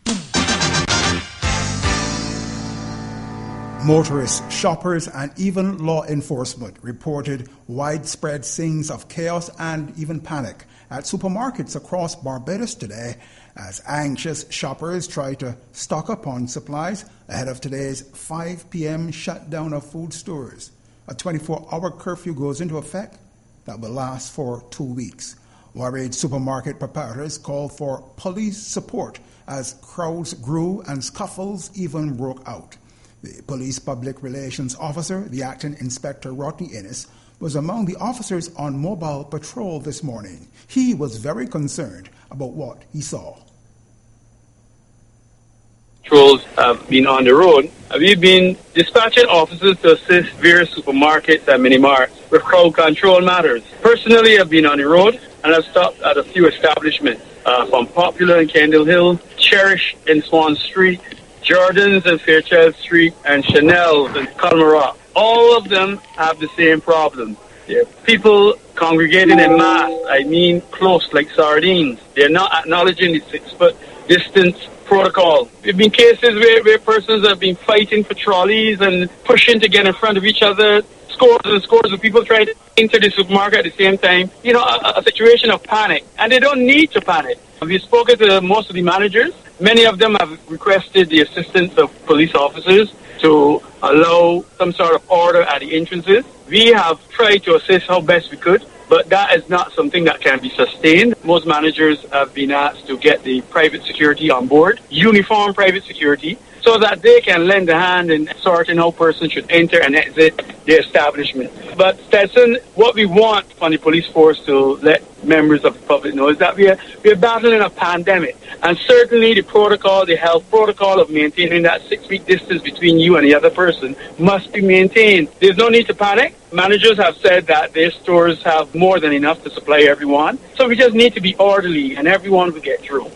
Motorists, shoppers, and even law enforcement reported widespread scenes of chaos and even panic at supermarkets across Barbados today as anxious shoppers try to stock up on supplies ahead of today's 5 p.m. shutdown of food stores. A 24-hour curfew goes into effect that will last for 2 weeks. Worried supermarket proprietors called for police support as crowds grew and scuffles even broke out. The police public relations officer, the acting Inspector Rodney Innes, was among the officers on mobile patrol this morning. He was very concerned about what he saw. Patrols have been on the road. We've been dispatching officers to assist various supermarkets and mini-marts with crowd control matters. Personally, I've been on the road and I've stopped at a few establishments from Popular in Kendall Hill, Cherish in Swan Street, Jordan's in Fairchild Street, and Chanel's in Colmar. All of them have the same problem. There are people congregating in mass, I mean close like sardines. They're not acknowledging the 6-foot distance protocol. There have been cases where persons have been fighting for trolleys and pushing to get in front of each other. Scores and scores of people trying to enter the supermarket at the same time. You know, a situation of panic. And they don't need to panic. We've spoken to most of the managers. Many of them have requested the assistance of police officers to allow some sort of order at the entrances. We have tried to assist how best we could, but that is not something that can be sustained. Most managers have been asked to get the private security on board, uniform private security, so that they can lend a hand in sorting how persons should enter and exit the establishment. But Stetson, what we want from the police force to let members of the public know is that we are battling a pandemic. And certainly the protocol, the health protocol of maintaining that 6-feet distance between you and the other person must be maintained. There's no need to panic. Managers have said that their stores have more than enough to supply everyone. So we just need to be orderly and everyone will get through.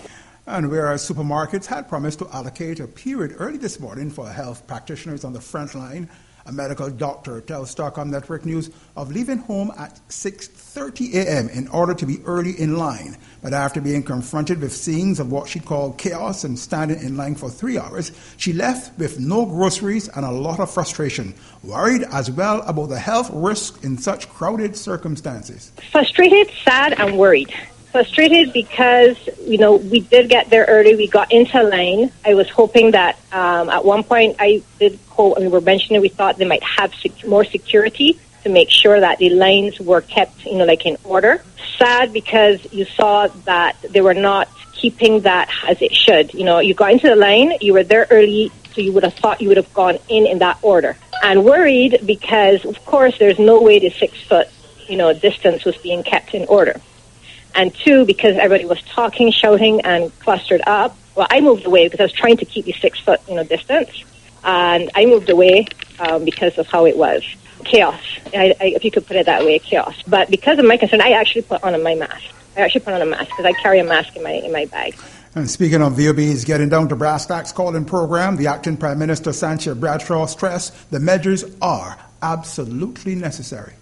And whereas supermarkets had promised to allocate a period early this morning for health practitioners on the front line, a medical doctor tells Stockholm Network News of leaving home at 6:30 a.m. in order to be early in line. But after being confronted with scenes of what she called chaos and standing in line for 3 hours, she left with no groceries and a lot of frustration, worried as well about the health risk in such crowded circumstances. Frustrated, sad, and worried. Frustrated because, we did get there early. We got into line. I was hoping that at one point I did quote, and we were mentioning we thought they might have more security to make sure that the lines were kept, in order. Sad because you saw that they were not keeping that as it should. You got into the line, you were there early, so you would have thought you would have gone in that order. And worried because, of course, there's no way the 6-foot, distance was being kept in order. And 2, because everybody was talking, shouting, and clustered up. Well, I moved away because I was trying to keep the 6-foot, distance. And I moved away because of how it was. Chaos. If you could put it that way, chaos. But because of my concern, I actually put on my mask. I actually put on a mask because I carry a mask in my bag. And speaking of VOBs getting down to Brasstacks call-in program, the acting Prime Minister Sanchia Bradshaw stressed the measures are absolutely necessary.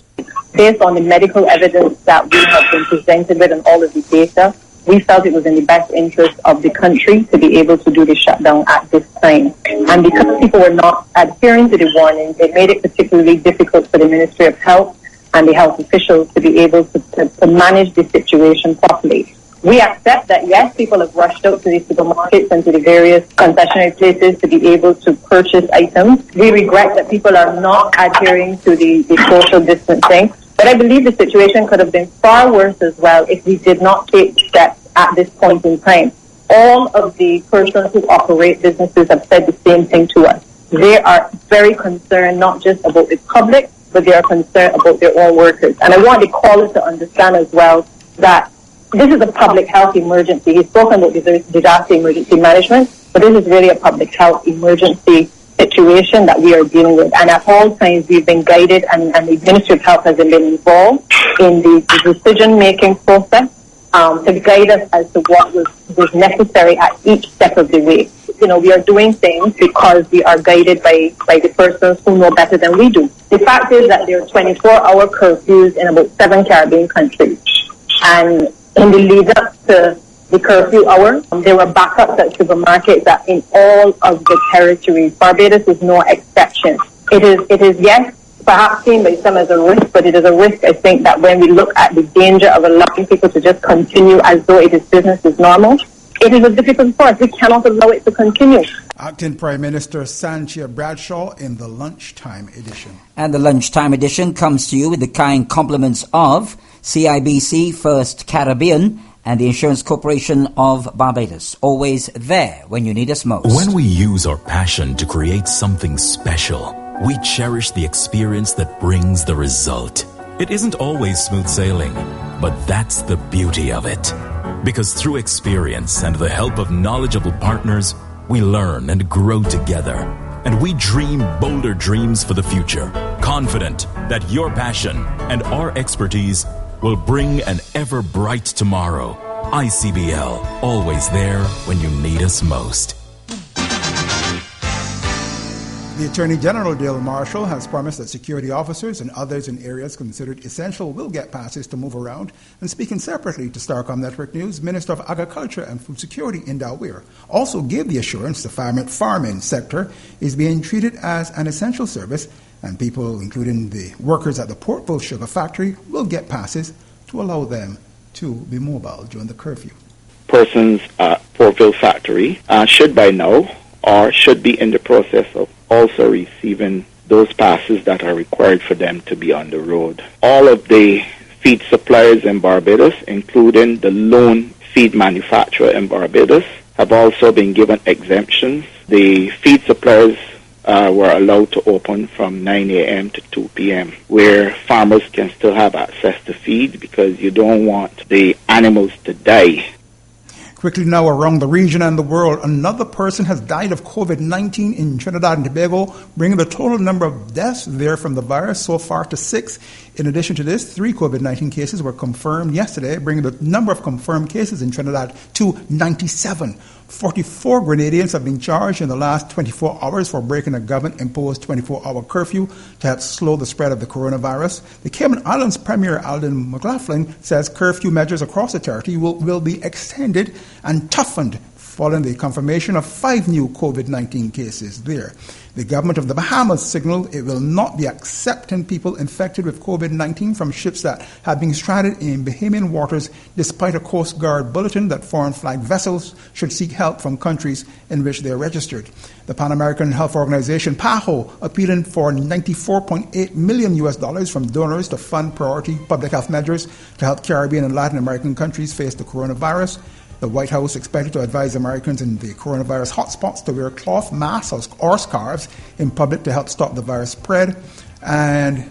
Based on the medical evidence that we have been presented with and all of the data, we felt it was in the best interest of the country to be able to do the shutdown at this time. And because people were not adhering to the warnings, it made it particularly difficult for the Ministry of Health and the health officials to be able to manage the situation properly. We accept that, yes, people have rushed out to the supermarkets and to the various concessionary places to be able to purchase items. We regret that people are not adhering to the social distancing. But I believe the situation could have been far worse as well if we did not take steps at this point in time. All of the persons who operate businesses have said the same thing to us. They are very concerned not just about the public, but they are concerned about their own workers. And I want the caller to understand as well that this is a public health emergency. He's spoken about disaster emergency management, but this is really a public health emergency situation that we are dealing with. And at all times, we've been guided, and the Ministry of Health has been involved in the decision-making process to guide us as to what was necessary at each step of the way. You know, we are doing things because we are guided by the persons who know better than we do. The fact is that there are 24-hour curfews in about 7 Caribbean countries. And in the lead up to the curfew hour, there were backups at supermarkets that in all of the territories. Barbados is no exception. It is yes, perhaps seen by some as a risk, but it is a risk, I think, that when we look at the danger of allowing people to just continue as though it is business as normal, it is a difficult for us. We cannot allow it to continue. Acting Prime Minister Sanchia Bradshaw in the Lunchtime Edition. And the Lunchtime Edition comes to you with the kind compliments of CIBC First Caribbean and the Insurance Corporation of Barbados. Always there when you need us most. When we use our passion to create something special, we cherish the experience that brings the result. It isn't always smooth sailing, but that's the beauty of it. Because through experience and the help of knowledgeable partners, we learn and grow together. And we dream bolder dreams for the future, confident that your passion and our expertise will bring an ever bright tomorrow. ICBL, always there when you need us most. The Attorney General, Dale Marshall, has promised that security officers and others in areas considered essential will get passes to move around. And speaking separately to Starcom Network News, Minister of Agriculture and Food Security, Inda Weir, also gave the assurance the farming sector is being treated as an essential service, and people, including the workers at the Portville Sugar Factory, will get passes to allow them to be mobile during the curfew. Persons at Portville Factory should by now or should be in the process of also receiving those passes that are required for them to be on the road. All of the feed suppliers in Barbados, including the lone feed manufacturer in Barbados, have also been given exemptions. The feed suppliers were allowed to open from 9 a.m. to 2 p.m., where farmers can still have access to feed because you don't want the animals to die. Quickly now around the region and the world, another person has died of COVID-19 in Trinidad and Tobago, bringing the total number of deaths there from the virus so far to 6. In addition to this, 3 COVID-19 cases were confirmed yesterday, bringing the number of confirmed cases in Trinidad to 97. 44 Grenadians have been charged in the last 24 hours for breaking a government-imposed 24-hour curfew to help slow the spread of the coronavirus. The Cayman Islands Premier Alden McLaughlin says curfew measures across the territory will be extended and toughened following the confirmation of 5 new COVID-19 cases there. The government of the Bahamas signaled it will not be accepting people infected with COVID-19 from ships that have been stranded in Bahamian waters, despite a Coast Guard bulletin that foreign flag vessels should seek help from countries in which they are registered. The Pan American Health Organization, PAHO, appealing for $94.8 million from donors to fund priority public health measures to help Caribbean and Latin American countries face the coronavirus. The White House expected to advise Americans in the coronavirus hotspots to wear cloth masks or scarves in public to help stop the virus spread. And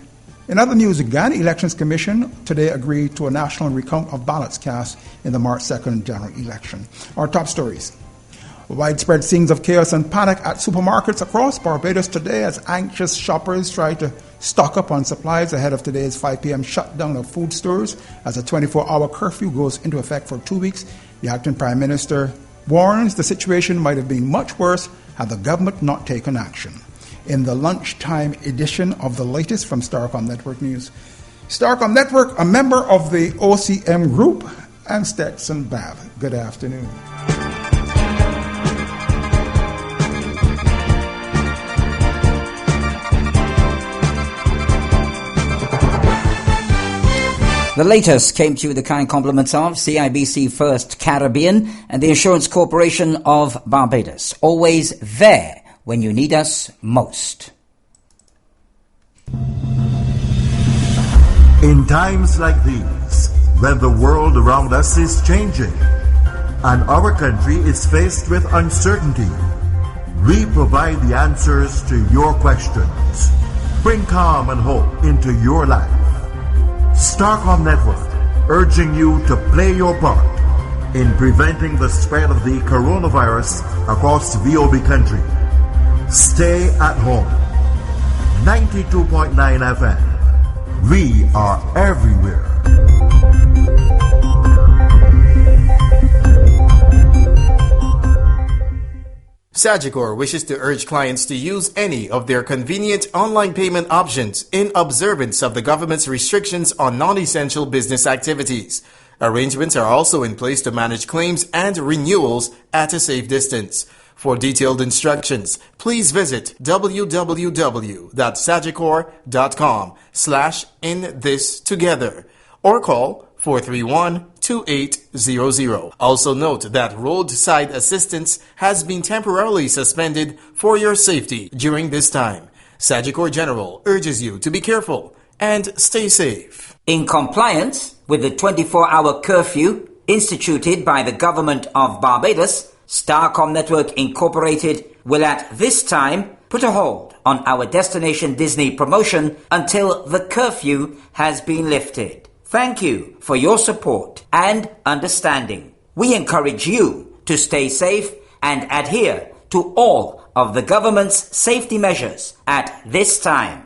in other news, the Ghana Elections Commission today agreed to a national recount of ballots cast in the March 2nd general election. Our top stories. Widespread scenes of chaos and panic at supermarkets across Barbados today as anxious shoppers try to stock up on supplies ahead of today's 5 p.m. shutdown of food stores as a 24-hour curfew goes into effect for 2 weeks. The acting Prime Minister warns the situation might have been much worse had the government not taken action. In the lunchtime edition of the latest from Starcom Network News. Starcom Network, a member of the OCM Group, and Stetson Babb. Good afternoon. The latest came to you with the kind compliments of CIBC First Caribbean and the Insurance Corporation of Barbados. Always there when you need us most. In times like these, when the world around us is changing and our country is faced with uncertainty, we provide the answers to your questions. Bring calm and hope into your life. Starcom Network, urging you to play your part in preventing the spread of the coronavirus across VOB country. Stay at home. 92.9 FM. We are everywhere. Sagicor wishes to urge clients to use any of their convenient online payment options in observance of the government's restrictions on non-essential business activities. Arrangements are also in place to manage claims and renewals at a safe distance. For detailed instructions, please visit www.sagicor.com/inthistogether or call 431-2800. Also note that roadside assistance has been temporarily suspended for your safety during this time. Sagicor General urges you to be careful and stay safe. In compliance with the 24-hour curfew instituted by the government of Barbados, Starcom Network Incorporated will at this time put a hold on our Destination Disney promotion until the curfew has been lifted. Thank you for your support and understanding. We encourage you to stay safe and adhere to all of the government's safety measures at this time.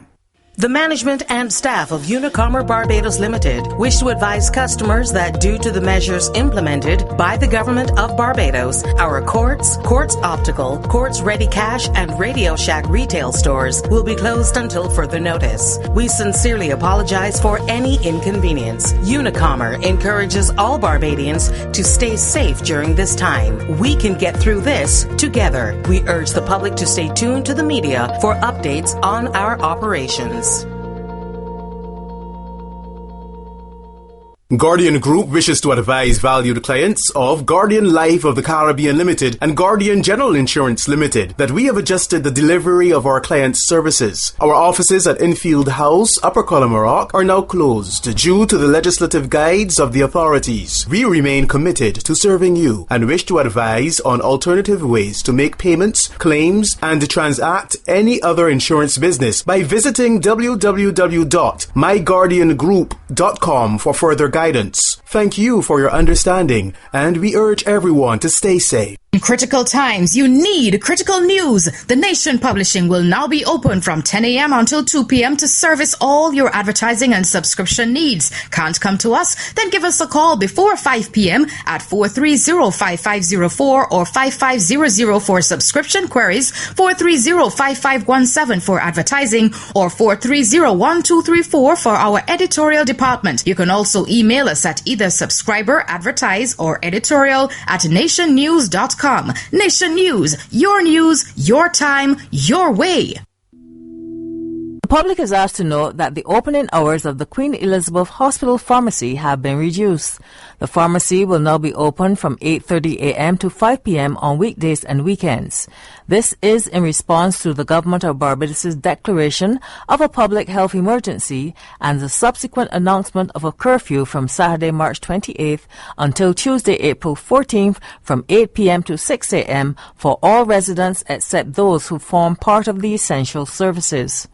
The management and staff of Unicommer Barbados Limited wish to advise customers that due to the measures implemented by the government of Barbados, our Quartz, Quartz Optical, Quartz Ready Cash, and Radio Shack retail stores will be closed until further notice. We sincerely apologize for any inconvenience. Unicommer encourages all Barbadians to stay safe during this time. We can get through this together. We urge the public to stay tuned to the media for updates on our operations. Guardian Group wishes to advise valued clients of Guardian Life of the Caribbean Limited and Guardian General Insurance Limited that we have adjusted the delivery of our clients' services. Our offices at Infield House, Upper Colomorock, are now closed due to the legislative guides of the authorities. We remain committed to serving you and wish to advise on alternative ways to make payments, claims, and transact any other insurance business by visiting www.myguardiangroup.com for further guidance. Thank you for your understanding, and we urge everyone to stay safe. In critical times, you need critical news. The Nation Publishing will now be open from 10 a.m. until 2 p.m. to service all your advertising and subscription needs. Can't come to us? Then give us a call before 5 p.m. at 430-5504 or 5500 for subscription queries, 430-5517 for advertising, or 430-1234 for our editorial department. You can also email us at either subscriber, advertise, or editorial at nationnews.com. Nation News, your time, your way. The public is asked to note that the opening hours of the Queen Elizabeth Hospital Pharmacy have been reduced. The pharmacy will now be open from 8:30 a.m. to 5 p.m. on weekdays and weekends. This is in response to the Government of Barbados' declaration of a public health emergency and the subsequent announcement of a curfew from Saturday, March 28th until Tuesday, April 14th from 8 p.m. to 6 a.m. for all residents except those who form part of the essential services.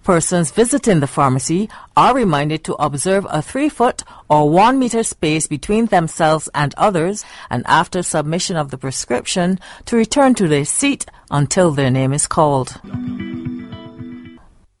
Persons visiting the pharmacy are reminded to observe a 3-foot or 1 meter space between themselves and others, and after submission of the prescription, to return to their seat until their name is called.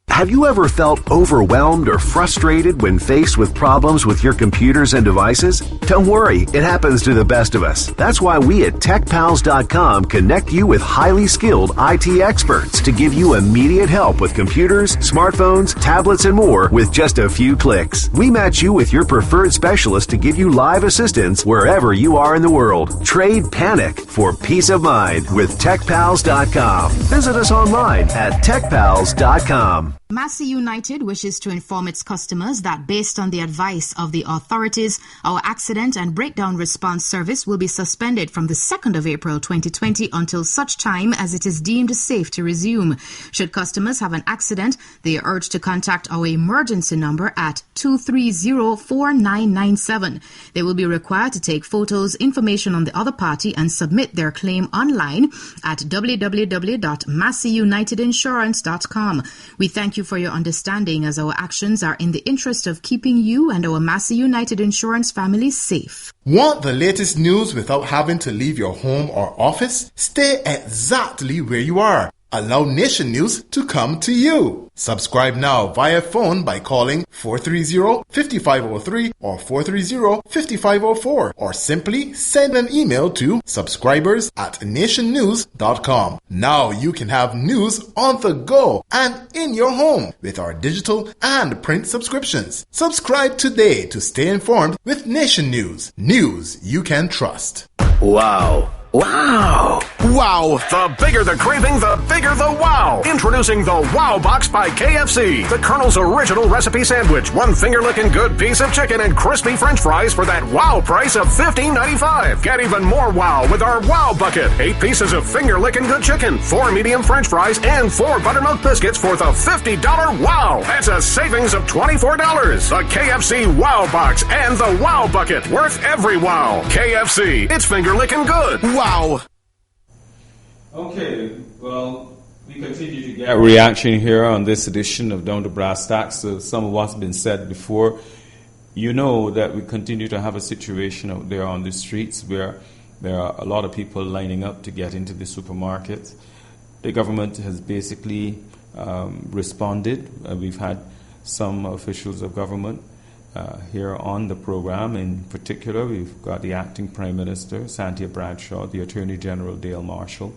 Have you ever felt overwhelmed or frustrated when faced with problems with your computers and devices? Don't worry, it happens to the best of us. That's why we at TechPals.com connect you with highly skilled IT experts to give you immediate help with computers, smartphones, tablets, and more with just a few clicks. We match you with your preferred specialist to give you live assistance wherever you are in the world. Trade panic for peace of mind with TechPals.com. Visit us online at TechPals.com. Massey United wishes to inform its customers that based on the advice of the authorities, our accident and breakdown response service will be suspended from the 2nd of April 2020 until such time as it is deemed safe to resume. Should customers have an accident, they are urged to contact our emergency number at 230-4997. They will be required to take photos, information on the other party, and submit their claim online at www.masseyunitedinsurance.com. We thank you for your understanding, as our actions are in the interest of keeping you and our Massey United Insurance family safe. Want the latest news without having to leave your home or office? Stay exactly where you are. Allow Nation News to come to you. Subscribe now via phone by calling 430-5503 or 430-5504, or simply send an email to subscribers@nationnews.com. Now you can have news on the go and in your home with our digital and print subscriptions. Subscribe today to stay informed with Nation News. News you can trust. Wow. Wow! Wow! The bigger the craving, the bigger the wow! Introducing the Wow Box by KFC. The Colonel's original recipe sandwich. One finger-licking good piece of chicken and crispy French fries for that wow price of $15.95. Get even more wow with our Wow Bucket. 8 pieces of finger-licking good chicken, 4 medium French fries, and 4 buttermilk biscuits for the $50 wow! That's a savings of $24. The KFC Wow Box and the Wow Bucket. Worth every wow. KFC. It's finger-licking good. Wow. Okay, well, we continue to get a reaction here on this edition of Down to Brasstacks. So some of what's been said before. You know that we continue to have a situation out there on the streets where there are a lot of people lining up to get into the supermarket. The government has basically responded. We've had some officials of government here on the program. In particular, we've got the acting Prime Minister, Santia Bradshaw, the Attorney General, Dale Marshall,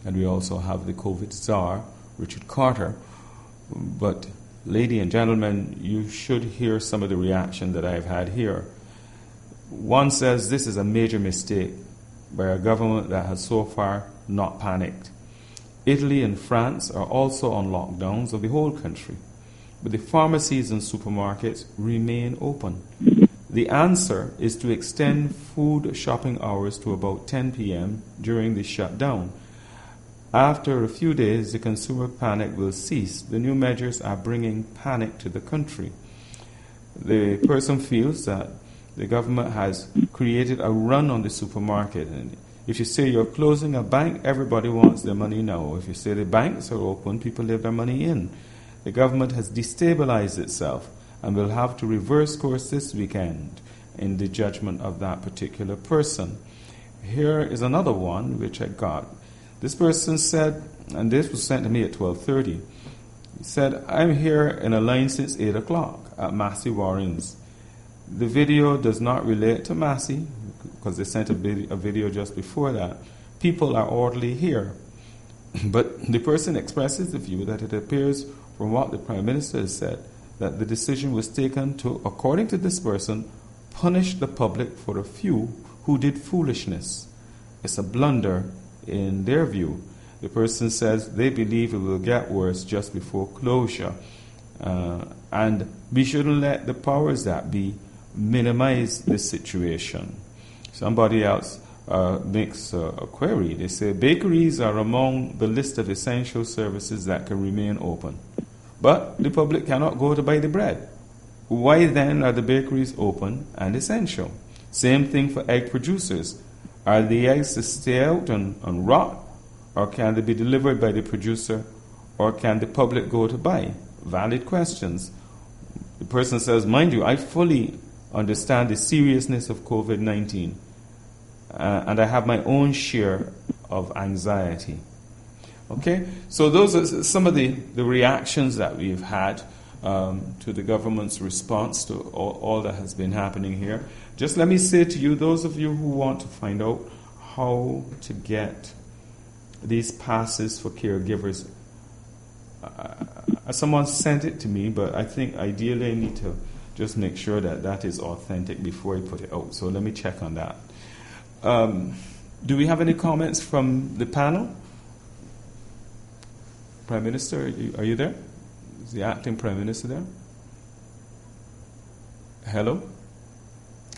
and we also have the COVID Czar, Richard Carter. But, ladies and gentlemen, you should hear some of the reaction that I've had here. One says this is a major mistake by a government that has so far not panicked. Italy and France are also on lockdowns of the whole country, but the pharmacies and supermarkets remain open. The answer is to extend food shopping hours to about 10 p.m. during the shutdown. After a few days, the consumer panic will cease. The new measures are bringing panic to the country. The person feels that the government has created a run on the supermarket. And if you say you're closing a bank, everybody wants their money now. If you say the banks are open, people leave their money in. The government has destabilized itself and will have to reverse course this weekend in the judgment of that particular person. Here is another one which I got. This person said, and this was sent to me at 12:30, he said, I'm here in a line since 8 o'clock at Massey Warren's. The video does not relate to Massey because they sent a video just before that. People are orderly here. But the person expresses the view that it appears from what the Prime Minister has said, that the decision was taken to, according to this person, punish the public for a few who did foolishness. It's a blunder in their view. The person says they believe it will get worse just before closure. And we shouldn't let the powers that be minimize this situation. Somebody else makes a query. They say bakeries are among the list of essential services that can remain open. But the public cannot go to buy the bread. Why then are the bakeries open and essential? Same thing for egg producers. Are the eggs to stay out and rot? Or can they be delivered by the producer? Or can the public go to buy? valid questions. The person says, mind you, I fully understand the seriousness of COVID-19, and I have my own share of anxiety. Okay, so those are some of the reactions that we've had to the government's response to all that has been happening here. Just let me say to you, those of you who want to find out how to get these passes for caregivers, someone sent it to me, but I think ideally I need to just make sure that that is authentic before I put it out. So let me check on that. Do we have any comments from the panel? Prime Minister, are you there? Is the acting Prime Minister there? Hello?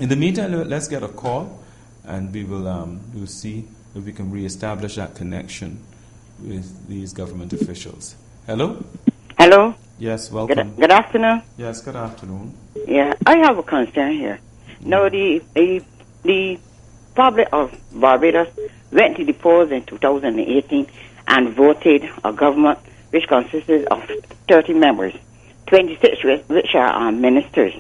In the meantime, let's get a call, and we'll see if we can reestablish that connection with these government officials. Hello? Hello? Yes, welcome. Good afternoon. Yes, good afternoon. Yeah, I have a concern here. Now, the public of Barbados went to the polls in 2018 and voted a government which consisted of 30 members, 26 which are ministers.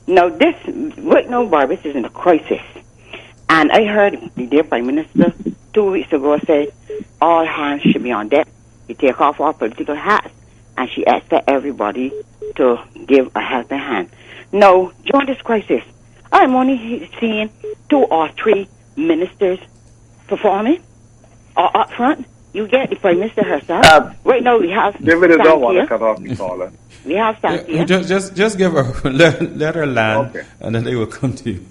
Now, right now, Barbados is in a crisis. And I heard the dear Prime Minister 2 weeks ago say all hands should be on deck. We take off our political hats, and she expects everybody to give a helping hand. Now, during this crisis, I'm only seeing 2 or 3 ministers performing or up front. You get the Prime Minister herself. Right now we have David, I don't want to cut off the caller. We have Santia. Just give her, let her land, okay, and then they will come to you.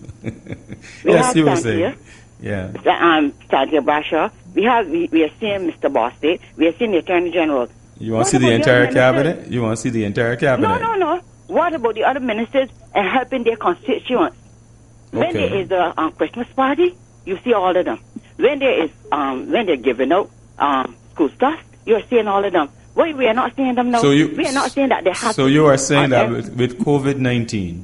Yes, you were saying. Yeah. Santia Bradshaw. We are seeing Mr. Bostic. We are seeing the Attorney General. You want to see the entire cabinet? You want to see the entire cabinet? No. What about the other ministers and helping their constituents? Okay. When there is a Christmas party, you see all of them. When there is when they're giving out school stuff, you're seeing all of them. Why we are not seeing them now? We are not saying that they have. So you are saying that with COVID-19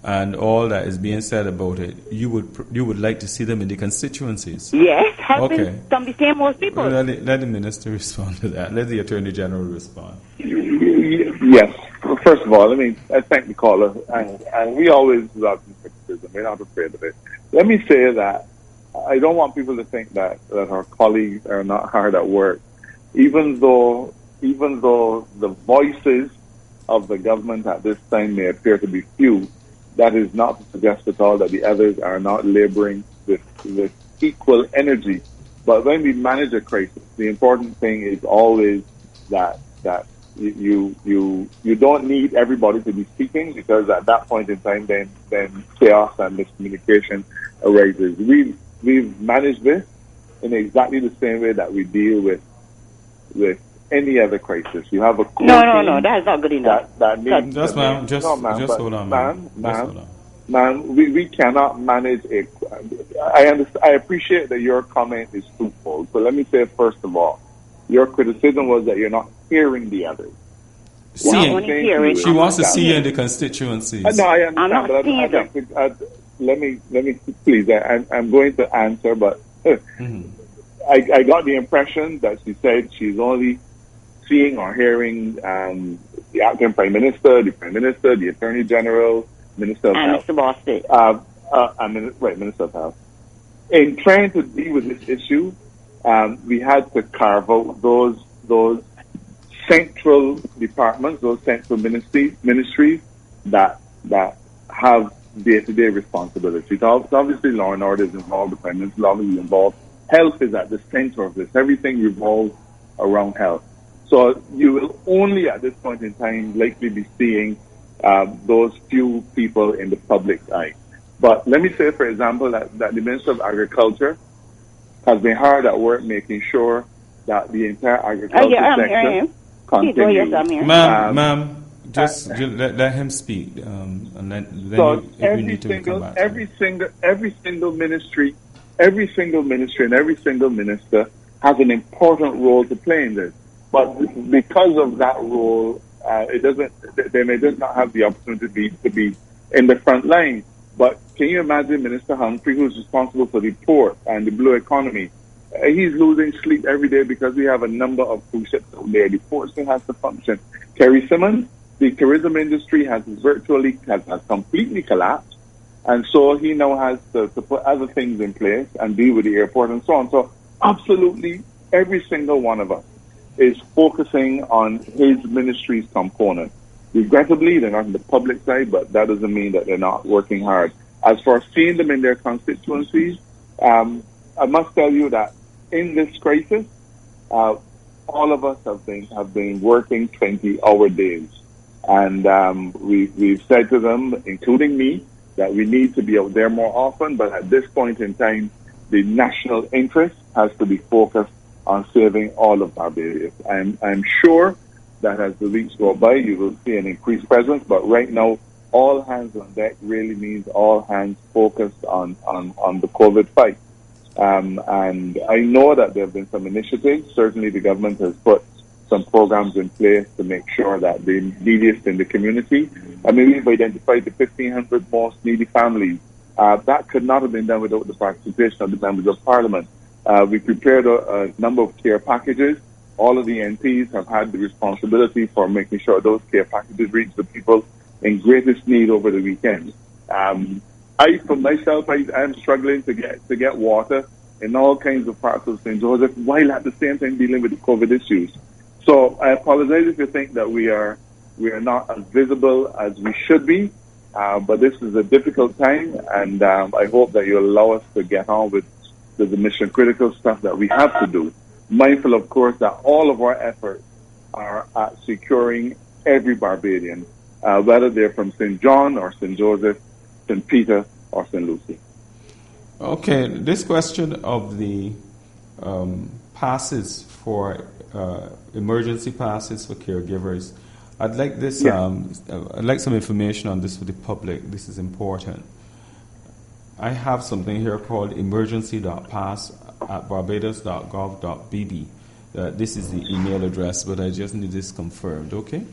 and all that is being said about it, you would like to see them in the constituencies? Yes, helping some of the same old people. Well, let the minister respond to that. Let the Attorney General respond. Yes. First of all, I thank the caller, and we always love criticism. We're not afraid of it. Let me say that I don't want people to think that our colleagues are not hard at work, even though the voices of the government at this time may appear to be few. That is not to suggest at all that the others are not laboring with equal energy. But when we manage a crisis, the important thing is always that you don't need everybody to be speaking, because at that point in time, then chaos and miscommunication arises. We've managed this in exactly the same way that we deal with any other crisis. You have a no, that's not good enough. Just hold on, ma'am. We cannot manage a. I understand. I appreciate that your comment is twofold. So let me say first of all, your criticism was that you're not hearing the others. She wants to see you in the constituencies. No, I understand. I'm not seeing them. Let me please. I'm going to answer, but I got the impression that she said she's only seeing or hearing the acting Prime Minister, the Prime Minister, the Attorney General, Minister of Health. Mr. Bostic. Minister of Health. In trying to deal with this issue, we had to carve out those central departments, those central ministries that have day-to-day responsibilities. Obviously, law and order is involved, the Prime Minister is obviously involved. Health is at the center of this. Everything revolves around health. So you will only at this point in time likely be seeing those few people in the public's eye. But let me say, for example, that the Minister of Agriculture has been hard at work making sure that the entire agriculture sector continues. Ma'am, just let him speak, and then if we need to come back. Every single ministry, and every single minister has an important role to play in this. But because of that role, they may just not have the opportunity to be in the front line. But can you imagine Minister Humphrey, who's responsible for the port and the blue economy? He's losing sleep every day because we have a number of cruise ships out there. The port still has to function. Kerry Simmons, The tourism industry has completely collapsed, and so he now has to put other things in place and deal with the airport and so on. So absolutely every single one of us is focusing on his ministry's component. Regrettably, they're not in the public side, but that doesn't mean that they're not working hard. As for seeing them in their constituencies, I must tell you that in this crisis, all of us have been working 20-hour days. And we've said to them, including me, that we need to be out there more often. But at this point in time, the national interest has to be focused on saving all of Barbados. I'm sure that as the weeks go by, you will see an increased presence. But right now, all hands on deck really means all hands focused on the COVID fight. And I know that there have been some initiatives. Certainly, the government has put some programs in place to make sure that the neediest in the community, I mean, we've identified the 1,500 most needy families. That could not have been done without the participation of the members of Parliament. We prepared a number of care packages. All of the MPs have had the responsibility for making sure those care packages reach the people in greatest need over the weekend. For myself, I'm struggling to get water in all kinds of parts of St. Joseph, while at the same time dealing with the COVID issues. So I apologize if you think that we are not as visible as we should be, but this is a difficult time, and I hope that you allow us to get on with the mission critical stuff that we have to do. Mindful, of course, that all of our efforts are at securing every Barbadian, whether they're from St. John or St. Joseph, St. Peter or St. Lucie. Okay, this question of the passes for emergency passes for caregivers, I'd like this. Yeah. I'd like some information on this for the public. This is important. I have something here called emergency.pass@barbados.gov.bb. This is the email address, but I just need this confirmed. Okay.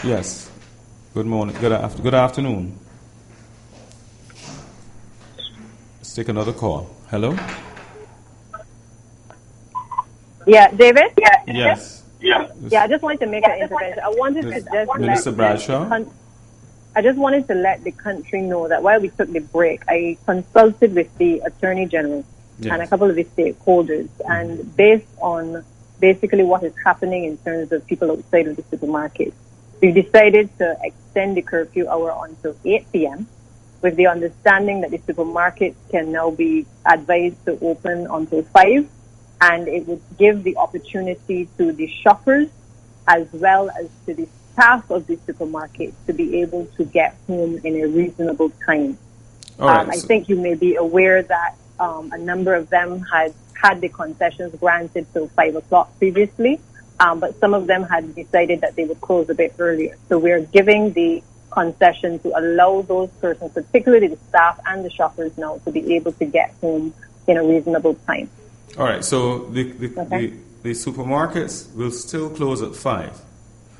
Yes. Good morning. Good afternoon. Let's take another call. Hello? Yeah, David? Yes. Yeah, I just wanted to make an intervention. I wanted to just Minister Bradshaw? I just wanted to let the country know that while we took the break, I consulted with the Attorney General and a couple of the stakeholders, and based on basically what is happening in terms of people outside of the supermarket, we decided to extend the curfew hour until 8 p.m. with the understanding that the supermarkets can now be advised to open until 5, and it would give the opportunity to the shoppers as well as to the staff of the supermarket to be able to get home in a reasonable time. Right, I think you may be aware that a number of them had the concessions granted till 5 o'clock previously, but some of them had decided that they would close a bit earlier. So we're giving the concession to allow those persons, particularly the staff and the shoppers now, to be able to get home in a reasonable time. All right, so the supermarkets will still close at 5,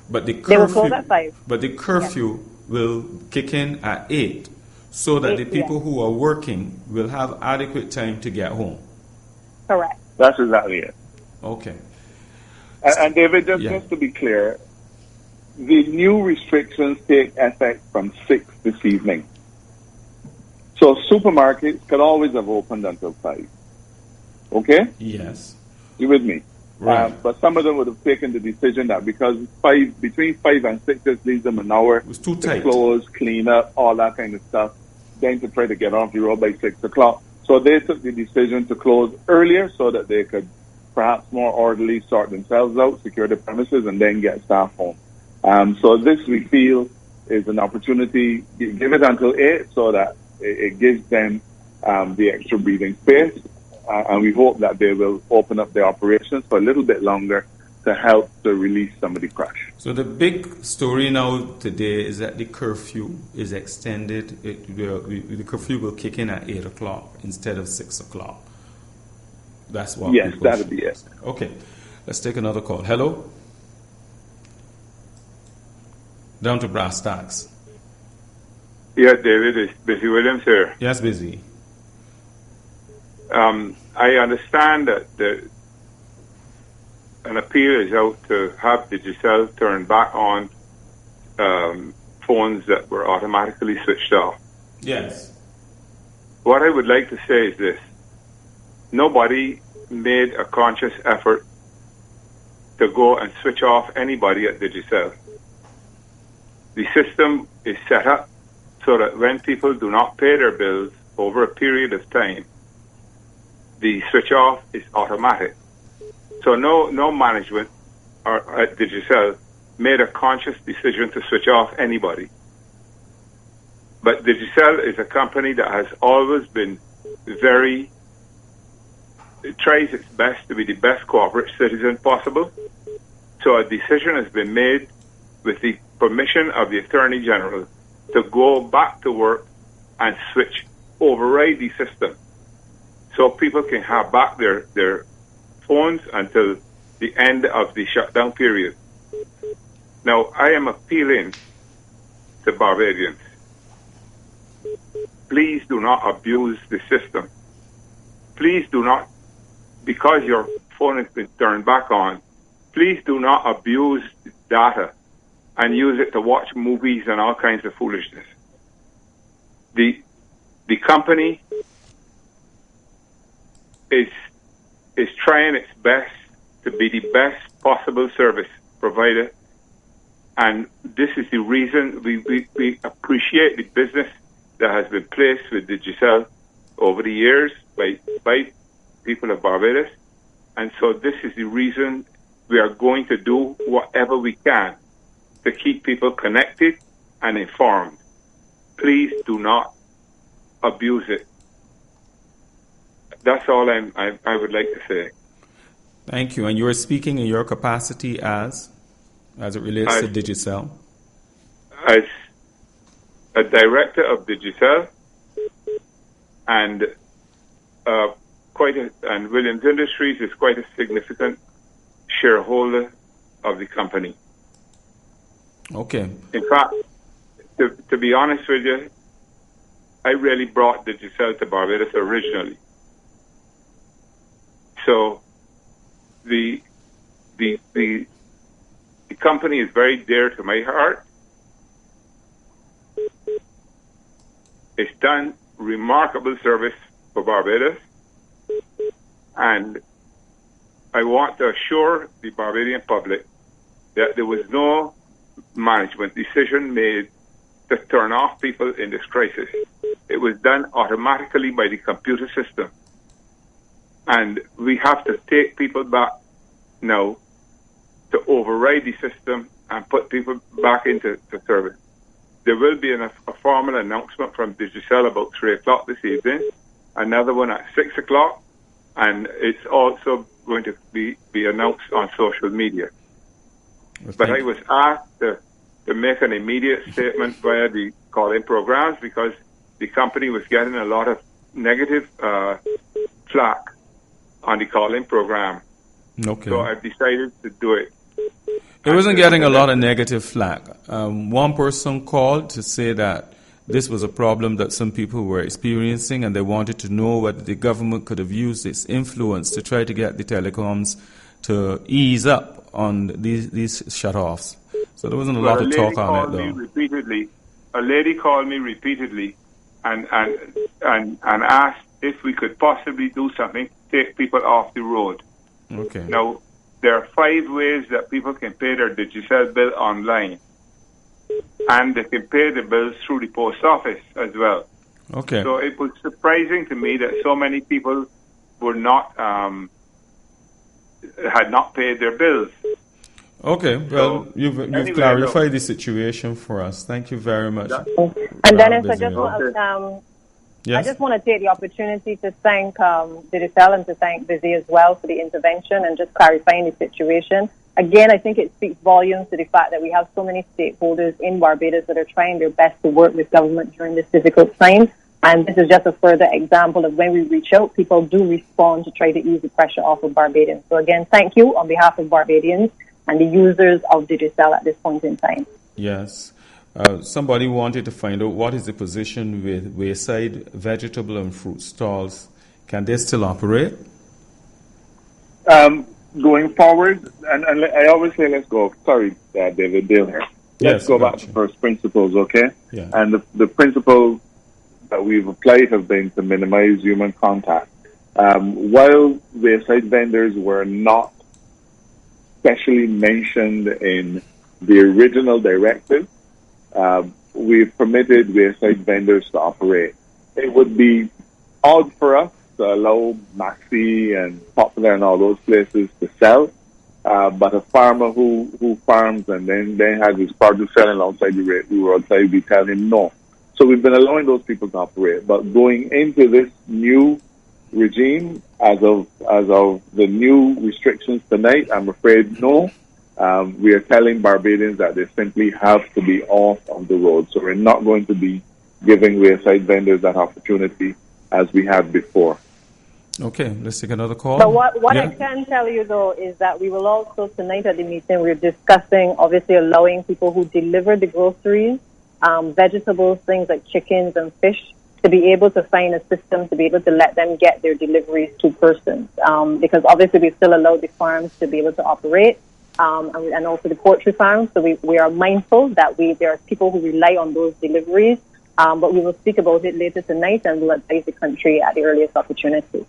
but the curfew, they will close at 5. But the curfew will kick in at 8, so that the people who are working will have adequate time to get home. Correct. That's exactly it. Okay. And David, just to be clear, the new restrictions take effect from 6 this evening. So supermarkets could always have opened until 5. Okay? Yes. You with me? Right. But some of them would have taken the decision that because between 5 and 6 just leaves them an hour it was too to tight. Close, clean up, all that kind of stuff, then to try to get off the road by 6 o'clock. So they took the decision to close earlier so that they could perhaps more orderly sort themselves out, secure the premises, and then get staff home. So this, we feel, is an opportunity. Give it until 8 so that it gives them the extra breathing space. And we hope that they will open up their operations for a little bit longer to help to release some of the crush. So the big story now today is that the curfew is extended. The curfew will kick in at 8 o'clock instead of 6 o'clock. That's what. Yes, that'll be it. Okay, let's take another call. Hello? Down to Brasstacks. Yeah, David, it's Busy Williams here. Yes, Busy. I understand that an appeal is out to have Digicel turn back on phones that were automatically switched off. Yes. What I would like to say is this. Nobody made a conscious effort to go and switch off anybody at Digicel. The system is set up so that when people do not pay their bills over a period of time, the switch off is automatic. So no management at Digicel made a conscious decision to switch off anybody. But Digicel is a company that has always been it tries its best to be the best corporate citizen possible. So a decision has been made with the permission of the Attorney General to go back to work and override the system so people can have back their phones until the end of the shutdown period. Now, I am appealing to Barbadians. Please do not abuse the system. Please do not, because your phone has been turned back on, please do not abuse data and use it to watch movies and all kinds of foolishness. The company is trying its best to be the best possible service provider, and this is the reason we appreciate the business that has been placed with Digicel over the years by people of Barbados, and so this is the reason we are going to do whatever we can to keep people connected and informed. Please do not abuse it. That's all I would like to say. Thank you. And you are speaking in your capacity as it relates to Digicel? As a director of Digicel and and Williams Industries is quite a significant shareholder of the company. Okay. In fact, to be honest with you, I really brought Digicel to Barbados originally. So the company is very dear to my heart. It's done remarkable service for Barbados, and I want to assure the Barbadian public that there was no management decision made to turn off people in this crisis. It was done automatically by the computer system. And we have to take people back now to override the system and put people back into service. There will be a formal announcement from Digicel about 3 o'clock this evening, another one at 6 o'clock, and it's also going to be announced on social media. But I was asked to make an immediate statement via the call-in programs because the company was getting a lot of negative flack on the call-in program. Okay. So I've decided to do it. It wasn't getting a lot of negative flack. One person called to say that this was a problem that some people were experiencing and they wanted to know whether the government could have used its influence to try to get the telecoms to ease up on these shut-offs. So there wasn't a lot of talk on it, though. A lady called me repeatedly and asked if we could possibly do something to take people off the road. Okay. Now, there are 5 ways that people can pay their Digicel bill online. And they can pay the bills through the post office as well. Okay. So it was surprising to me that so many people were not had not paid their bills. Okay, well, you've clarified the situation for us. Thank you very much. And Dennis, I just want to take the opportunity to thank Digicel and to thank Busy as well for the intervention and just clarifying the situation. Again, I think it speaks volumes to the fact that we have so many stakeholders in Barbados that are trying their best to work with government during this difficult time. And this is just a further example of when we reach out, people do respond to try to ease the pressure off of Barbadians. So again, thank you on behalf of Barbadians and the users of Digicel at this point in time. Yes. Somebody wanted to find out what is the position with wayside vegetable and fruit stalls. Can they still operate? going forward, and I always say let's go. Sorry, David, Dale here. Let's go back to first principles, okay? Yeah. And the principles that we've applied have been to minimize human contact. While wayside vendors were not specially mentioned in the original directive, we've permitted wayside vendors to operate. It would be odd for us to allow Maxi and Popular and all those places to sell, but a farmer who farms and then has his produce selling outside the roadside, we tell him no. So we've been allowing those people to operate, but going into this new regime, as of the new restrictions tonight, I'm afraid no. We are telling Barbadians that they simply have to be off of the road. So we're not going to be giving wayside vendors that opportunity as we had before. Okay, let's take another call. So what I can tell you, though, is that we will also, tonight at the meeting, we're discussing, obviously, allowing people who deliver the groceries, vegetables, things like chickens and fish, to be able to find a system to be able to let them get their deliveries to persons. Because obviously we still allow the farms to be able to operate, and also the poultry farms. So we are mindful that there are people who rely on those deliveries, but we will speak about it later tonight and we'll advise the country at the earliest opportunity.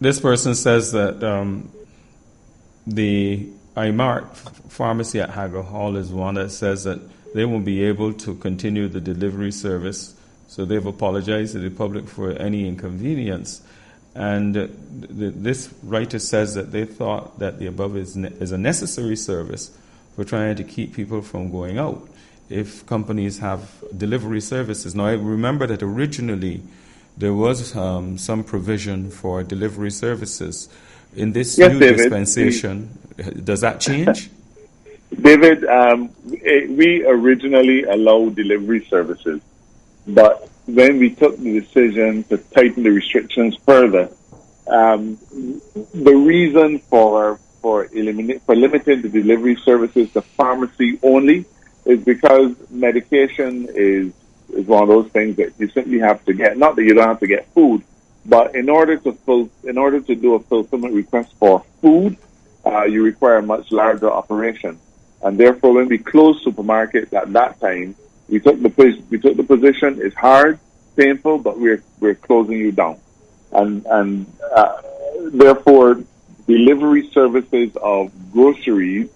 This person says that the IMART pharmacy at Hagar Hall is one that says that they won't be able to continue the delivery service. So they've apologized to the public for any inconvenience. And this writer says that they thought that the above is a necessary service for trying to keep people from going out if companies have delivery services. Now, I remember that originally there was some provision for delivery services. In this new dispensation, does that change? David, we originally allowed delivery services, but when we took the decision to tighten the restrictions further, the reason for limiting the delivery services to pharmacy only is because medication is one of those things that you simply have to get. Not that you don't have to get food, but in order to do a fulfillment request for food, you require a much larger operation. And therefore, when we closed supermarkets at that time, we took the position. It's hard, painful, but we're closing you down, and therefore, delivery services of groceries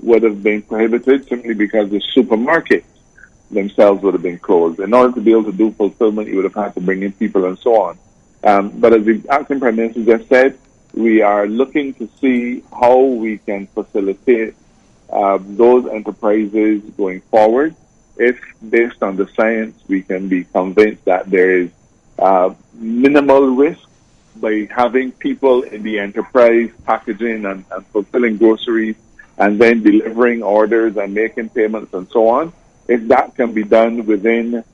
would have been prohibited simply because the supermarkets themselves would have been closed. In order to be able to do fulfillment, you would have had to bring in people and so on. But as the acting Prime Minister just said, we are looking to see how we can facilitate those enterprises going forward. If, based on the science, we can be convinced that there is minimal risk by having people in the enterprise packaging and fulfilling groceries and then delivering orders and making payments and so on, if that can be done within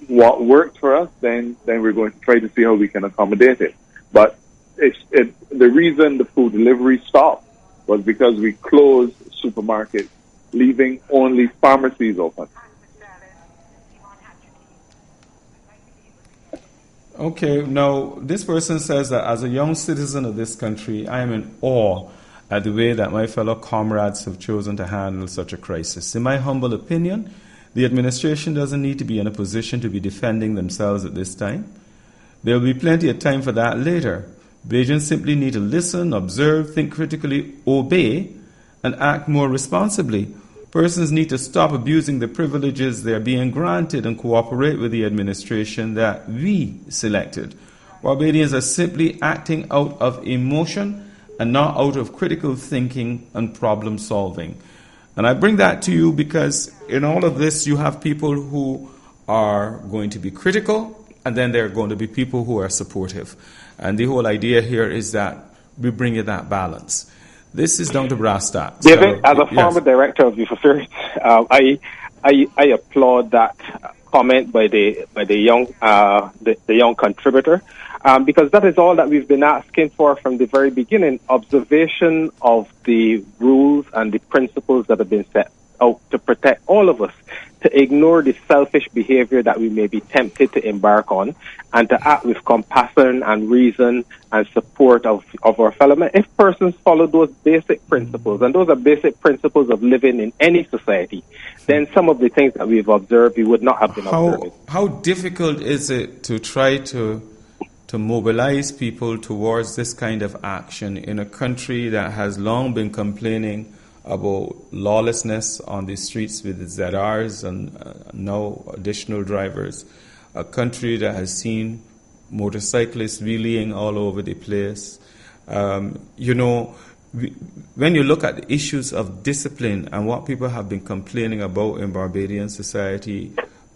what worked for us, then we're going to try to see how we can accommodate it. But the reason the food delivery stopped was because we closed supermarkets, leaving only pharmacies open. Okay, now this person says that as a young citizen of this country, I am in awe at the way that my fellow comrades have chosen to handle such a crisis. In my humble opinion, the administration doesn't need to be in a position to be defending themselves at this time. There will be plenty of time for that later. Bajans simply need to listen, observe, think critically, obey, and act more responsibly. Persons need to stop abusing the privileges they are being granted and cooperate with the administration that we selected. Barbadians are simply acting out of emotion and not out of critical thinking and problem solving. And I bring that to you because in all of this, you have people who are going to be critical, and then there are going to be people who are supportive. And the whole idea here is that we bring you that balance. This is down to Brasstacks. David, as a former director of youth affairs, I applaud that comment by the young contributor, because that is all that we've been asking for from the very beginning: observation of the rules and the principles that have been set out to protect all of us, to ignore the selfish behavior that we may be tempted to embark on, and to act with compassion and reason and support of our fellow men. If persons follow those basic principles, and those are basic principles of living in any society, then some of the things that we've observed, we would not have been observing. How difficult is it to try to mobilize people towards this kind of action in a country that has long been complaining about lawlessness on the streets with the ZRs and now additional drivers, a country that has seen motorcyclists wheeling all over the place? When you look at the issues of discipline and what people have been complaining about in Barbadian society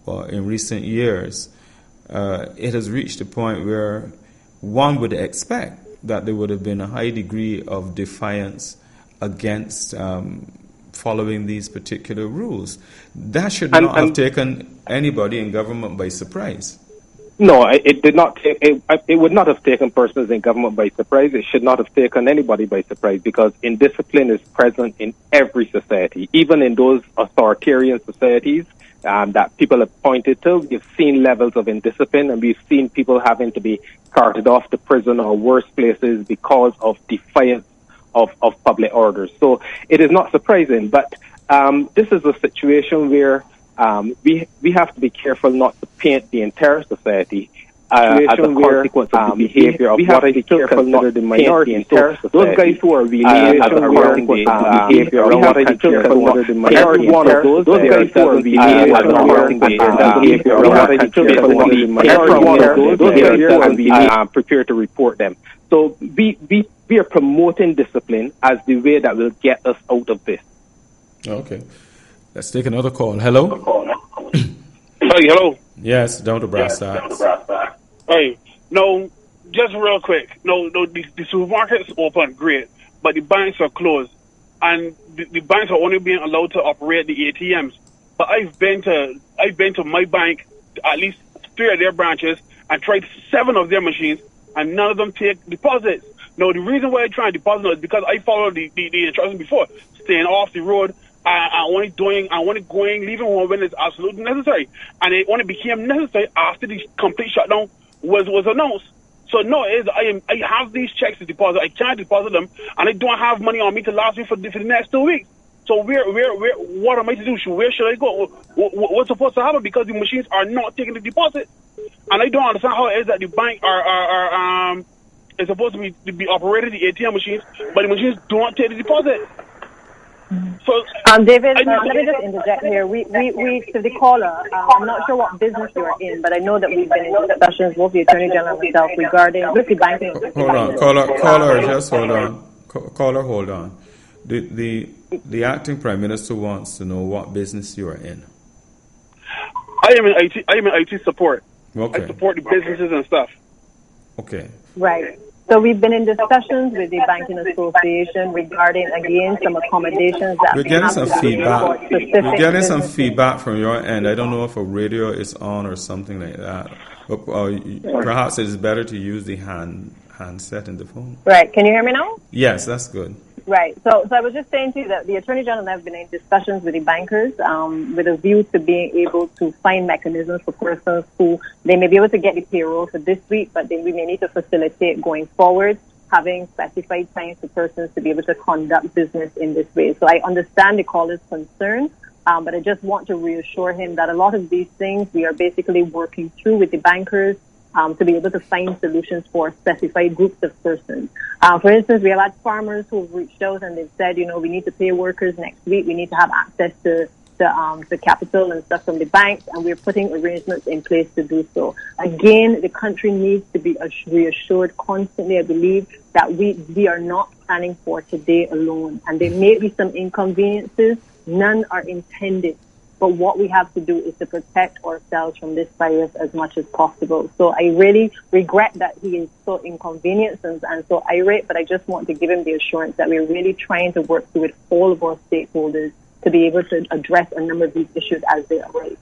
in recent years, it has reached a point where one would expect that there would have been a high degree of defiance against following these particular rules. That should not have taken anybody in government by surprise. No, it did not. It would not have taken persons in government by surprise. It should not have taken anybody by surprise, because indiscipline is present in every society, even in those authoritarian societies that people have pointed to. We've seen levels of indiscipline, and we've seen people having to be carted off to prison or worse places because of defiance of public orders. So it is not surprising, but this is a situation where we have to be careful not to paint the entire society as a consequence of the behavior of what I still consider the minority. So those guys who are really around the behavior of what I still consider the minority, those guys who are really around the behavior of what I still consider the minority, those guys who are really prepared to report them. So we are promoting discipline as the way that will get us out of this. Okay. Let's take another call. Hello? Hey, hello. Yes, down to Brasstacks. Hey, no, just real quick. No, the supermarkets open, great, but the banks are closed, and the banks are only being allowed to operate the ATMs. But I've been to my bank, at least 3 of their branches, and tried 7 of their machines, and none of them take deposits. No, the reason why I try and deposit is because I followed the instructions before, staying off the road. I only going, leaving home when it's absolutely necessary, and it only became necessary after the complete shutdown was announced. So no, I have these checks to deposit. I can't deposit them, and I don't have money on me to last me for the next 2 weeks. So what am I to do? Where should I go? What's supposed to happen? Because the machines are not taking the deposit, and I don't understand how it is that the bank are is supposed to be operating the ATM machines, but the machines don't take the deposit. So, David, let me just interject here. We to the caller, I'm not sure what business you're in, but I know that we've been in discussions with the Attorney General himself regarding with the banking. Hold on, caller, just hold on. Caller, hold on. The acting Prime Minister wants to know what business you are in. I am in IT. I am in IT support. Okay. I support the businesses and stuff. Okay. Right. So we've been in discussions with the Banking Association regarding, again, some accommodations that we're getting some feedback. We're getting some feedback from your end. I don't know if a radio is on or something like that. But, perhaps it is better to use the handset in the phone. Right. Can you hear me now? Yes, that's good. Right. So I was just saying to you that the Attorney General has been in discussions with the bankers with a view to being able to find mechanisms for persons who they may be able to get the payroll for this week, but then we may need to facilitate going forward, having specified times for persons to be able to conduct business in this way. So I understand the caller's concern, but I just want to reassure him that a lot of these things we are basically working through with the bankers to be able to find solutions for specified groups of persons. For instance, we have had farmers who have reached out and they've said, we need to pay workers next week. We need to have access to capital and stuff from the banks, and we're putting arrangements in place to do so. Again, the country needs to be reassured constantly, I believe, that we are not planning for today alone. And there may be some inconveniences. None are intended. But what we have to do is to protect ourselves from this virus as much as possible. So I really regret that he is so inconvenienced and so irate, but I just want to give him the assurance that we're really trying to work through with all of our stakeholders to be able to address a number of these issues as they arise.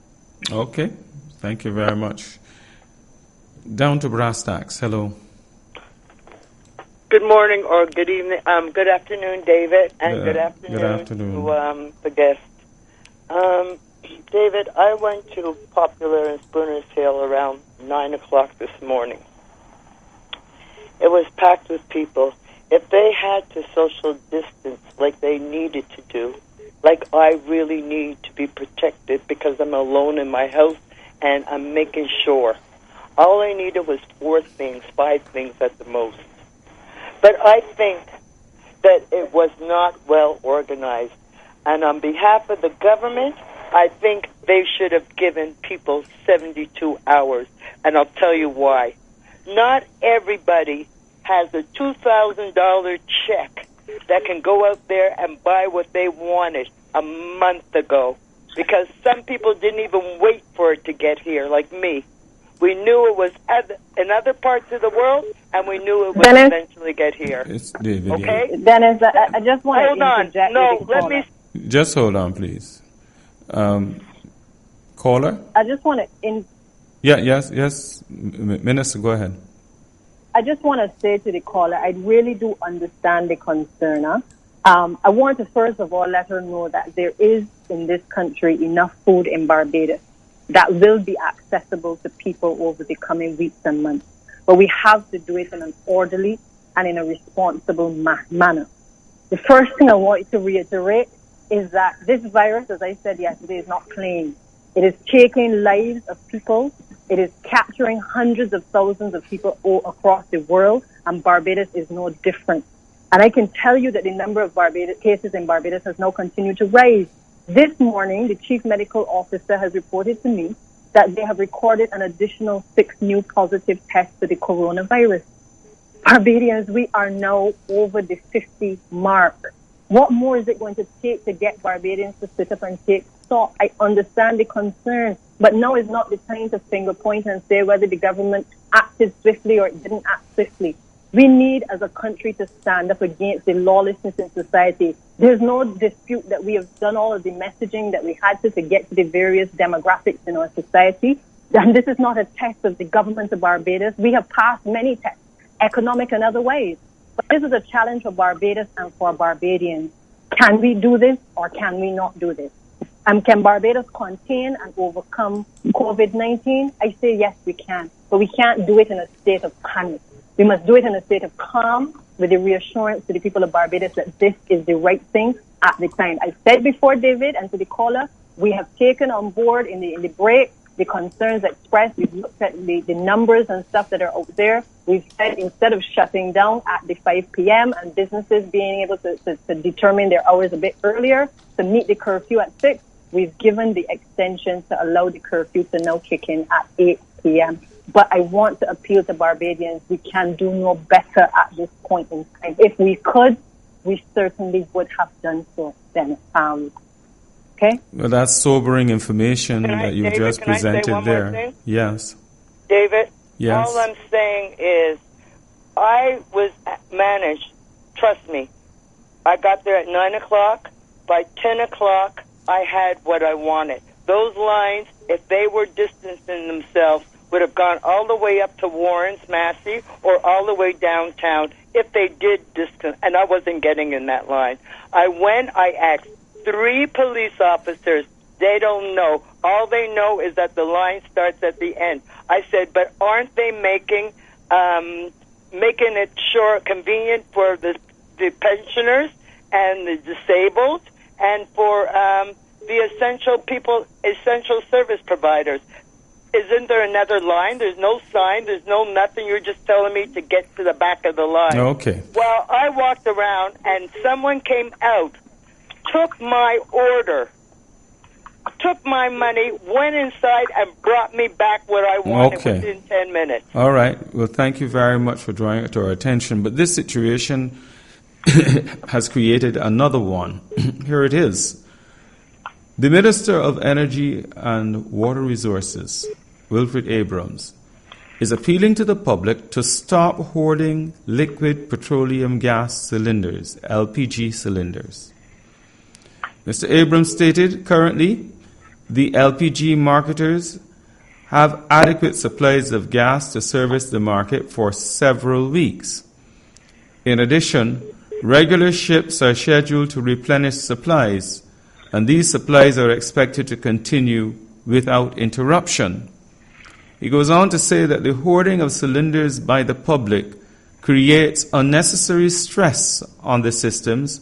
Okay. Thank you very much. Down to Brasstacks. Hello. Good morning or good evening. Good afternoon, David, and good afternoon to the guest. David, I went to Popular in Spooners Hill around 9 o'clock this morning. It was packed with people. If they had to social distance like they needed to do, like I really need to be protected because I'm alone in my house and I'm making sure. All I needed was 5 things at the most. But I think that it was not well organized. And on behalf of the government, I think they should have given people 72 hours. And I'll tell you why. Not everybody has a $2,000 check that can go out there and buy what they wanted a month ago. Because some people didn't even wait for it to get here, like me. We knew it was in other parts of the world, and we knew it would eventually get here. It's David. Okay? Yeah. Dennis, I just want hold to on. interject. No, let me... Just hold on, please. Caller? I just want to... Yes. Minister, go ahead. I just want to say to the caller, I really do understand the concern. I want to first of all let her know that there is in this country enough food in Barbados that will be accessible to people over the coming weeks and months. But we have to do it in an orderly and in a responsible manner. The first thing I want you to reiterate is that this virus, as I said yesterday, is not playing. It is taking lives of people. It is capturing hundreds of thousands of people all across the world, and Barbados is no different. And I can tell you that the number of cases in Barbados has now continued to rise. This morning, the chief medical officer has reported to me that they have recorded an additional 6 new positive tests for the coronavirus. Barbadians, we are now over the 50 mark. What more is it going to take to get Barbadians to sit up and take stock? I understand the concern, but now is not the time to finger point and say whether the government acted swiftly or it didn't act swiftly. We need, as a country, to stand up against the lawlessness in society. There's no dispute that we have done all of the messaging that we had to get to the various demographics in our society. And this is not a test of the government of Barbados. We have passed many tests, economic and other ways. But this is a challenge for Barbados and for Barbadians. Can we do this or can we not do this? Can Barbados contain and overcome COVID-19? I say yes, we can. But we can't do it in a state of panic. We must do it in a state of calm with the reassurance to the people of Barbados that this is the right thing at the time. I said before, David, and to the caller, we have taken on board in the break the concerns expressed. We've looked at the numbers and stuff that are out there. We've said instead of shutting down at the 5 p.m. and businesses being able to determine their hours a bit earlier to meet the curfew at 6, we've given the extension to allow the curfew to now kick in at 8 p.m. But I want to appeal to Barbadians. We can do no better at this point in time. If we could, we certainly would have done so then. Okay? Well, that's sobering information that you've just presented there. Yes. David? Yes. All I'm saying is I was managed. Trust me. I got there at 9 o'clock. By 10 o'clock, I had what I wanted. Those lines, if they were distancing themselves, would have gone all the way up to Warren's, Massey, or all the way downtown if they did distance, and I wasn't getting in that line. I asked 3 police officers. They don't know. All they know is that the line starts at the end. I said, but aren't they making it convenient for the pensioners and the disabled and for the essential service providers? Isn't there another line? There's no sign. There's no nothing. You're just telling me to get to the back of the line. Okay. Well, I walked around, and someone came out, took my order, took my money, went inside, and brought me back what I wanted within 10 minutes. All right. Well, thank you very much for drawing it to our attention. But this situation has created another one. Here it is. The Minister of Energy and Water Resources, Wilfred Abrams, is appealing to the public to stop hoarding liquid petroleum gas cylinders, LPG cylinders. Mr. Abrams stated, currently, the LPG marketers have adequate supplies of gas to service the market for several weeks. In addition, regular ships are scheduled to replenish supplies, and these supplies are expected to continue without interruption. He goes on to say that the hoarding of cylinders by the public creates unnecessary stress on the systems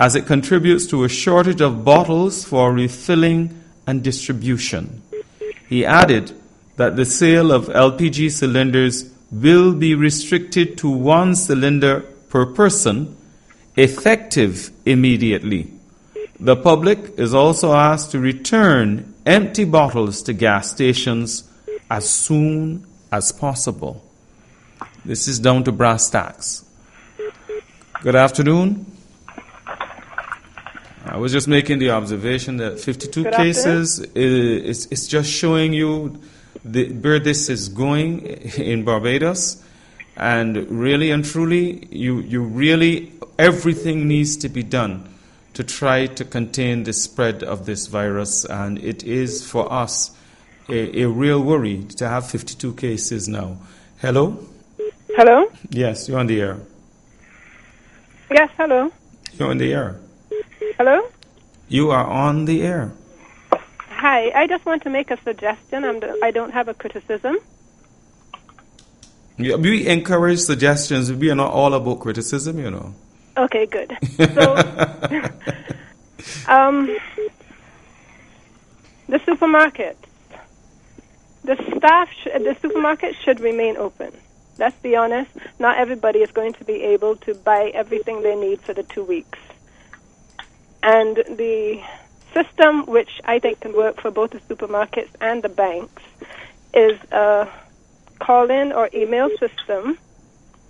as it contributes to a shortage of bottles for refilling and distribution. He added that the sale of LPG cylinders will be restricted to 1 cylinder per person, effective immediately. The public is also asked to return empty bottles to gas stations as soon as possible. This is down to Brasstacks. Good afternoon. I was just making the observation that 52 cases is just showing you where this is going in Barbados. And really and truly, you really, everything needs to be done to try to contain the spread of this virus. And it is, for us, a real worry to have 52 cases now. Hello? Hello? Yes, you're on the air. Yes, hello. You're on the air. Hello? You are on the air. Hi, I just want to make a suggestion. I don't have a criticism. Yeah, we encourage suggestions. We are not all about criticism, you know. Okay, good. So, the supermarket. The supermarket should remain open. Let's be honest. Not everybody is going to be able to buy everything they need for the 2 weeks. And the system, which I think can work for both the supermarkets and the banks, is a call-in or email system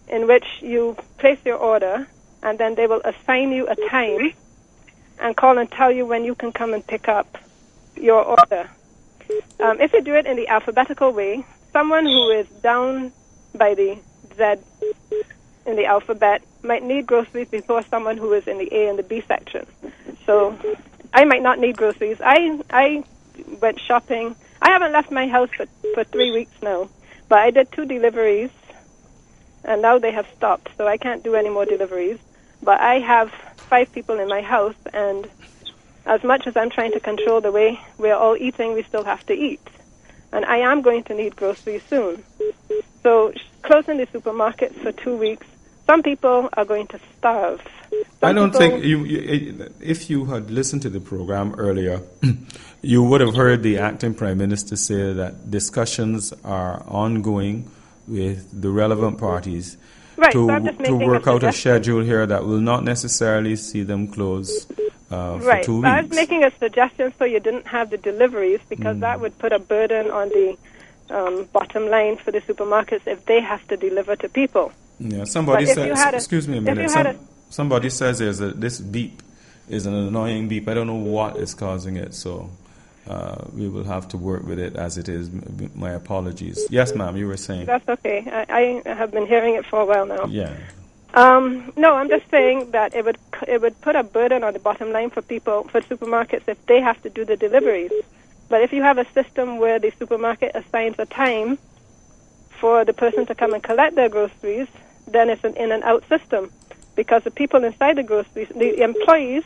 in which you place your order, and then they will assign you a time and call and tell you when you can come and pick up your order. If you do it in the alphabetical way, someone who is down by the Z in the alphabet might need groceries before someone who is in the A and the B section. So I might not need groceries. I went shopping. I haven't left my house for 3 weeks now, but I did 2 deliveries, and now they have stopped, so I can't do any more deliveries. But I have 5 people in my house, and as much as I'm trying to control the way we're all eating, we still have to eat. And I am going to need groceries soon. So closing the supermarkets for 2 weeks, some people are going to starve. I don't think if you had listened to the program earlier, you would have heard the acting Prime Minister say that discussions are ongoing with the relevant parties to work out a schedule here that will not necessarily see them close for 2 weeks. I was making a suggestion so you didn't have the deliveries, because that would put a burden on the bottom line for the supermarkets if they have to deliver to people. Yeah, somebody says, excuse me a minute, somebody says this beep is an annoying beep. I don't know what is causing it, so we will have to work with it as it is. My apologies. Yes, ma'am, you were saying. That's okay. I have been hearing it for a while now. Yeah. No, I'm just saying that it would put a burden on the bottom line for people, for supermarkets, if they have to do the deliveries. But if you have a system where the supermarket assigns a time for the person to come and collect their groceries, then it's an in and out system, because the people inside the groceries, the employees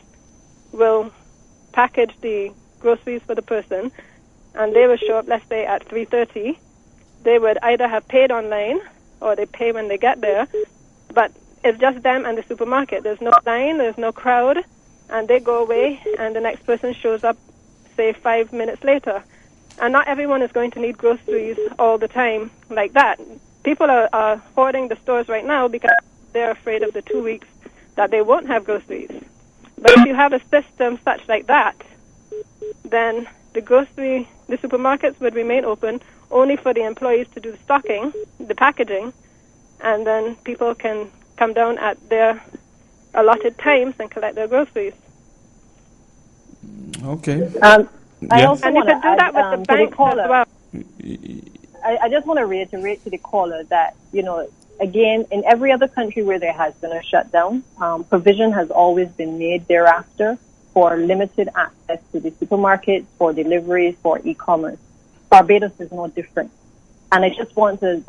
will package the groceries for the person, and they will show up, let's say, at 3:30. They would either have paid online or they pay when they get there, but it's just them and the supermarket. There's no line, there's no crowd, and they go away, and the next person shows up, say, 5 minutes later. And not everyone is going to need groceries all the time like that. People are hoarding the stores right now because they're afraid of the 2 weeks that they won't have groceries. But if you have a system such like that, then the supermarkets would remain open only for the employees to do the stocking, the packaging, and then people can come down at their allotted times and collect their groceries. Okay. I also want to do that with the banks as well. I just want to reiterate to the caller that, again, in every other country where there has been a shutdown, provision has always been made thereafter for limited access to the supermarkets, for deliveries, for e-commerce. Barbados is no different. And I just want to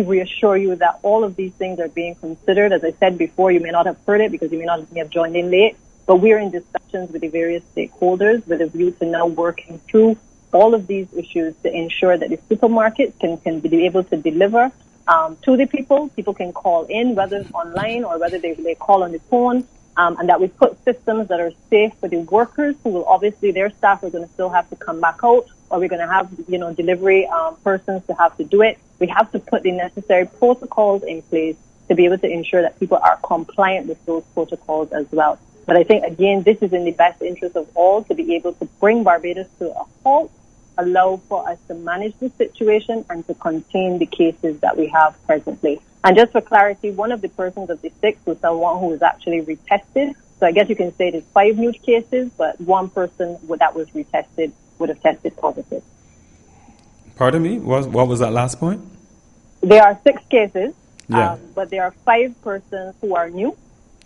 reassure you that all of these things are being considered. As I said before, you may not have heard it because you may not have joined in late. But we're in discussions with the various stakeholders with a view to now working through all of these issues to ensure that the supermarkets can be able to deliver to the people. People can call in, whether it's online or whether they call on the phone, and that we put systems that are safe for the workers who will obviously, their staff are going to still have to come back out, or we're going to have, delivery persons to have to do it. We have to put the necessary protocols in place to be able to ensure that people are compliant with those protocols as well. But I think, again, this is in the best interest of all to be able to bring Barbados to a halt, allow for us to manage the situation and to contain the cases that we have presently. And just for clarity, one of the persons of the 6 was someone who was actually retested. So I guess you can say there's 5 new cases, but one person that was retested would have tested positive. Pardon me? What was that last point? There are 6 cases, Yeah. but there are 5 persons who are new.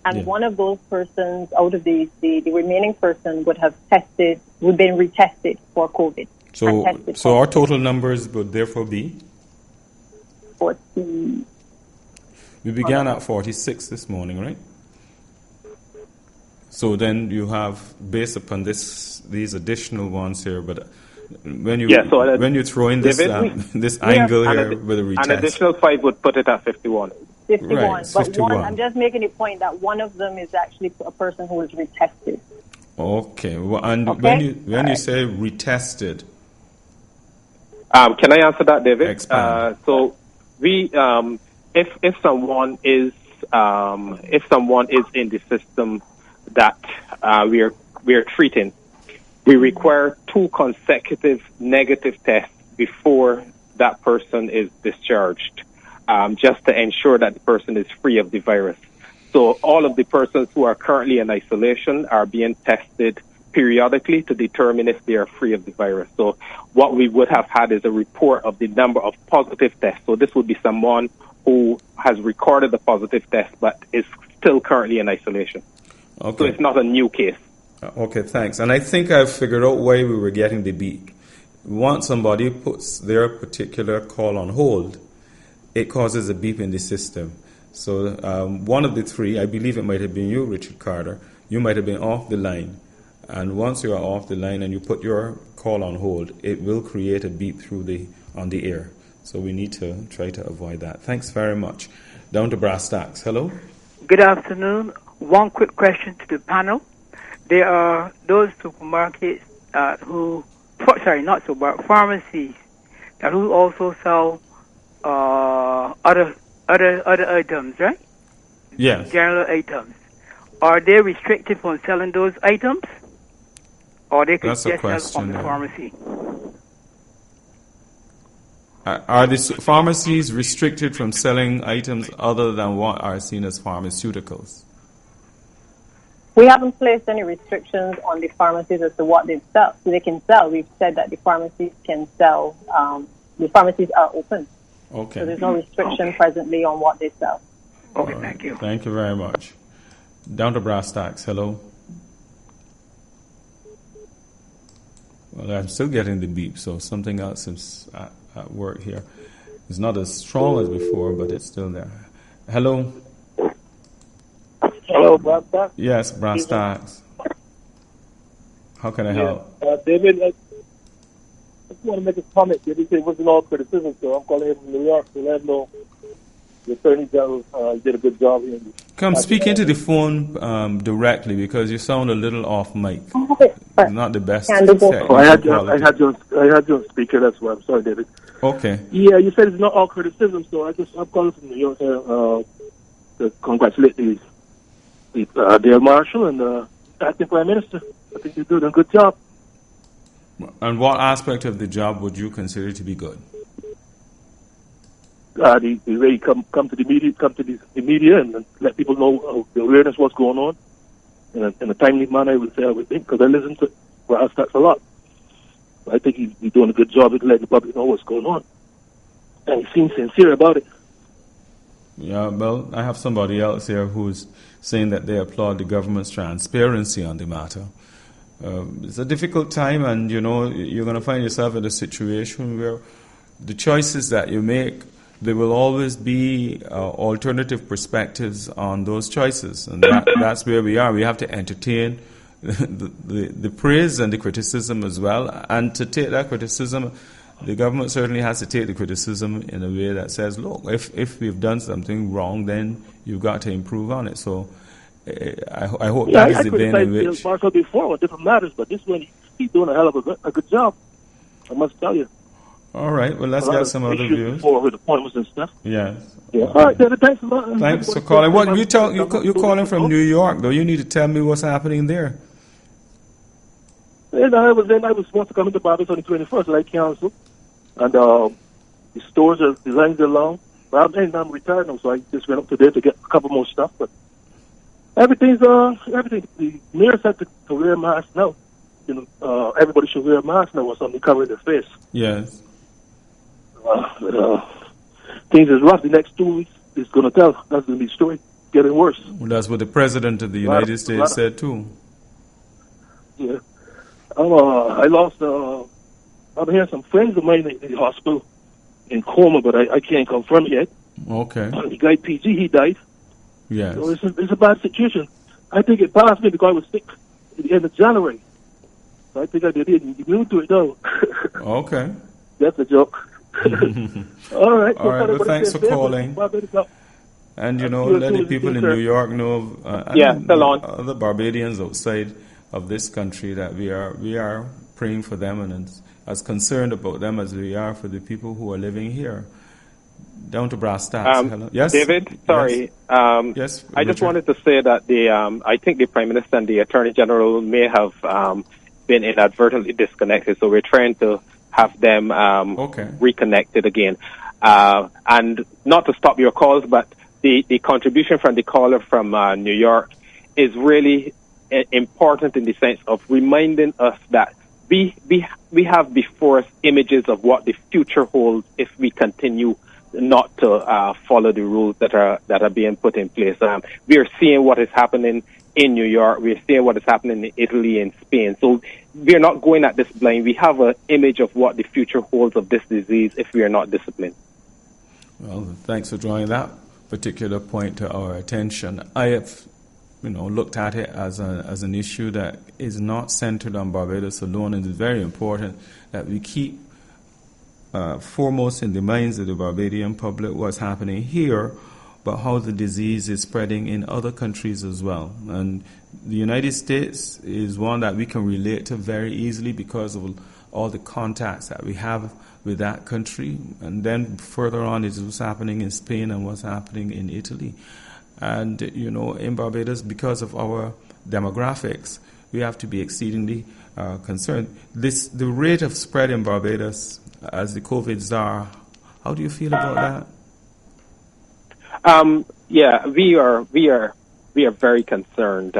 And one of those persons out of the remaining person would been retested for COVID. So our total numbers would therefore be? 40. We began at 46 this morning, right? So then you have, based upon these additional ones here, but when you throw in this David, this angle here with a retest. An additional 5 would put it at 51. 51. Right, but 51. I'm just making a point that one of them is actually a person who was retested. Okay. Well, and Okay. when you say retested, can I answer that, David? Expand. So we, if someone is in the system that we're treating, we require 2 consecutive negative tests before that person is discharged, just to ensure that the person is free of the virus. So all of the persons who are currently in isolation are being tested periodically to determine if they are free of the virus. So what we would have had is a report of the number of positive tests. So this would be someone who has recorded the positive test but is still currently in isolation. Okay. So it's not a new case. Okay, thanks. And I think I've figured out why we were getting the beep. Once somebody puts their particular call on hold, it causes a beep in the system. So one of the 3, I believe it might have been you, Richard Carter, you might have been off the line. And once you are off the line and you put your call on hold, it will create a beep on the air. So we need to try to avoid that. Thanks very much. Down to Brasstacks. Hello? Good afternoon. One quick question to the panel. There are those supermarkets pharmacies that who also sell other items, right? Yes. General items. Are they restricted from selling those items? Or they could That's a just sell question, from the pharmacy? Are the pharmacies restricted from selling items other than what are seen as pharmaceuticals? We haven't placed any restrictions on the pharmacies as to what they sell. So they can sell. We've said that the pharmacies can sell. The pharmacies are open. Okay. So there's no restriction presently on what they sell. Okay, thank you. Thank you very much. Down to Brasstacks. Hello? Well, I'm still getting the beep, so something else is at work here. It's not as strong as before, but it's still there. Hello? Hello, Brasstacks. Yes, Brasstacks. How can I help? David, I just want to make a comment. You said it wasn't all criticism, so I'm calling here from New York to let know the Attorney General did a good job here. Come speak into the phone directly because you sound a little off mic. It's not the best. I had you on speaker. That's why. I'm sorry, David. Okay. Yeah, you said it's not all criticism, so I'm calling from New York to congratulate the Air Marshal and the acting Prime Minister. I think they're doing a good job. And what aspect of the job would you consider to be good? The way you come to the media, and let people know the awareness of what's going on in a timely manner. I would think, because I listen to Brasstacks a lot. I think he's doing a good job of letting the public know what's going on, and he seems sincere about it. Yeah, well, I have somebody else here who's saying that they applaud the government's transparency on the matter. It's a difficult time, and you're going to find yourself in a situation where the choices that you make there will always be alternative perspectives on those choices, and that's where we are. We have to entertain the praise and the criticism as well, and to take that criticism, the government certainly has to take the criticism in a way that says, look, if we've done something wrong, then you've got to improve on it. So I hope that is the vein in which... I criticized before on different matters, but this one, he's doing a hell of a good job, I must tell you. All right, well, let's get some other views. Before with appointments and stuff. Yes. Yeah. All right, then, thanks a lot. Thanks for calling. What you're calling from New York, though? You need to tell me what's happening there. And I was supposed to come into Barbados on the 21st, like council, and the stores are designed along. But I'm retired now, so I just went up today to get a couple more stuff. But everything. The mayor said to wear a mask now. Everybody should wear a mask now or something to cover their face. Yes. Things is rough. The next 2 weeks is going to tell. That's going to be the story. Getting worse. Well, that's what the President of the United States said, too. Yeah. I lost, I'm hearing some friends of mine in the hospital in coma, but I can't confirm it yet. Okay. The guy PG, he died. Yes. So it's a bad situation. I think it passed me because I was sick at the end of January. So I think I did immune to it, though. Okay. That's a joke. All right. All right, well, thanks for calling. And, let the people in New York know, other Barbadians outside of this country, that we are praying for them and as concerned about them as we are for the people who are living here. Down to Brasstacks. Hello. Yes, David. Sorry. Yes. I just wanted to say that I think the Prime Minister and the Attorney General may have been inadvertently disconnected, so we're trying to have them reconnected again. And not to stop your calls, but the contribution from the caller from New York is really important in the sense of reminding us that we have before us images of what the future holds if we continue not to follow the rules that are being put in place. We are seeing what is happening in New York. We are seeing what is happening in Italy and Spain. So we are not going at this blind. We have an image of what the future holds of this disease if we are not disciplined. Well, thanks for drawing that particular point to our attention. I have looked at it as an issue that is not centered on Barbados alone, and it's very important that we keep foremost in the minds of the Barbadian public what's happening here, but how the disease is spreading in other countries as well. And the United States is one that we can relate to very easily because of all the contacts that we have with that country. And then further on is what's happening in Spain and what's happening in Italy. And, in Barbados, because of our demographics, we have to be exceedingly concerned. The rate of spread in Barbados as the COVID Czar, how do you feel about that? We are very concerned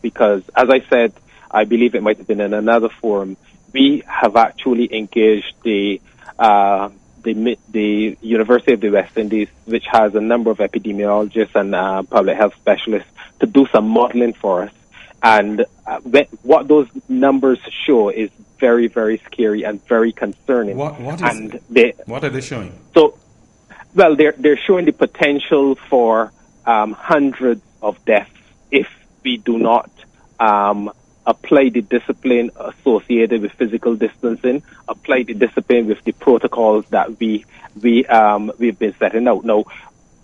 because, as I said, I believe it might have been in another forum, we have actually engaged the University of the West Indies, which has a number of epidemiologists and public health specialists, to do some modeling for us. And what those numbers show is very, very scary and very concerning. What are they showing? So, well, they're showing the potential for hundreds of deaths if we do not apply the discipline associated with physical distancing, apply the discipline with the protocols that we've been setting out. Now,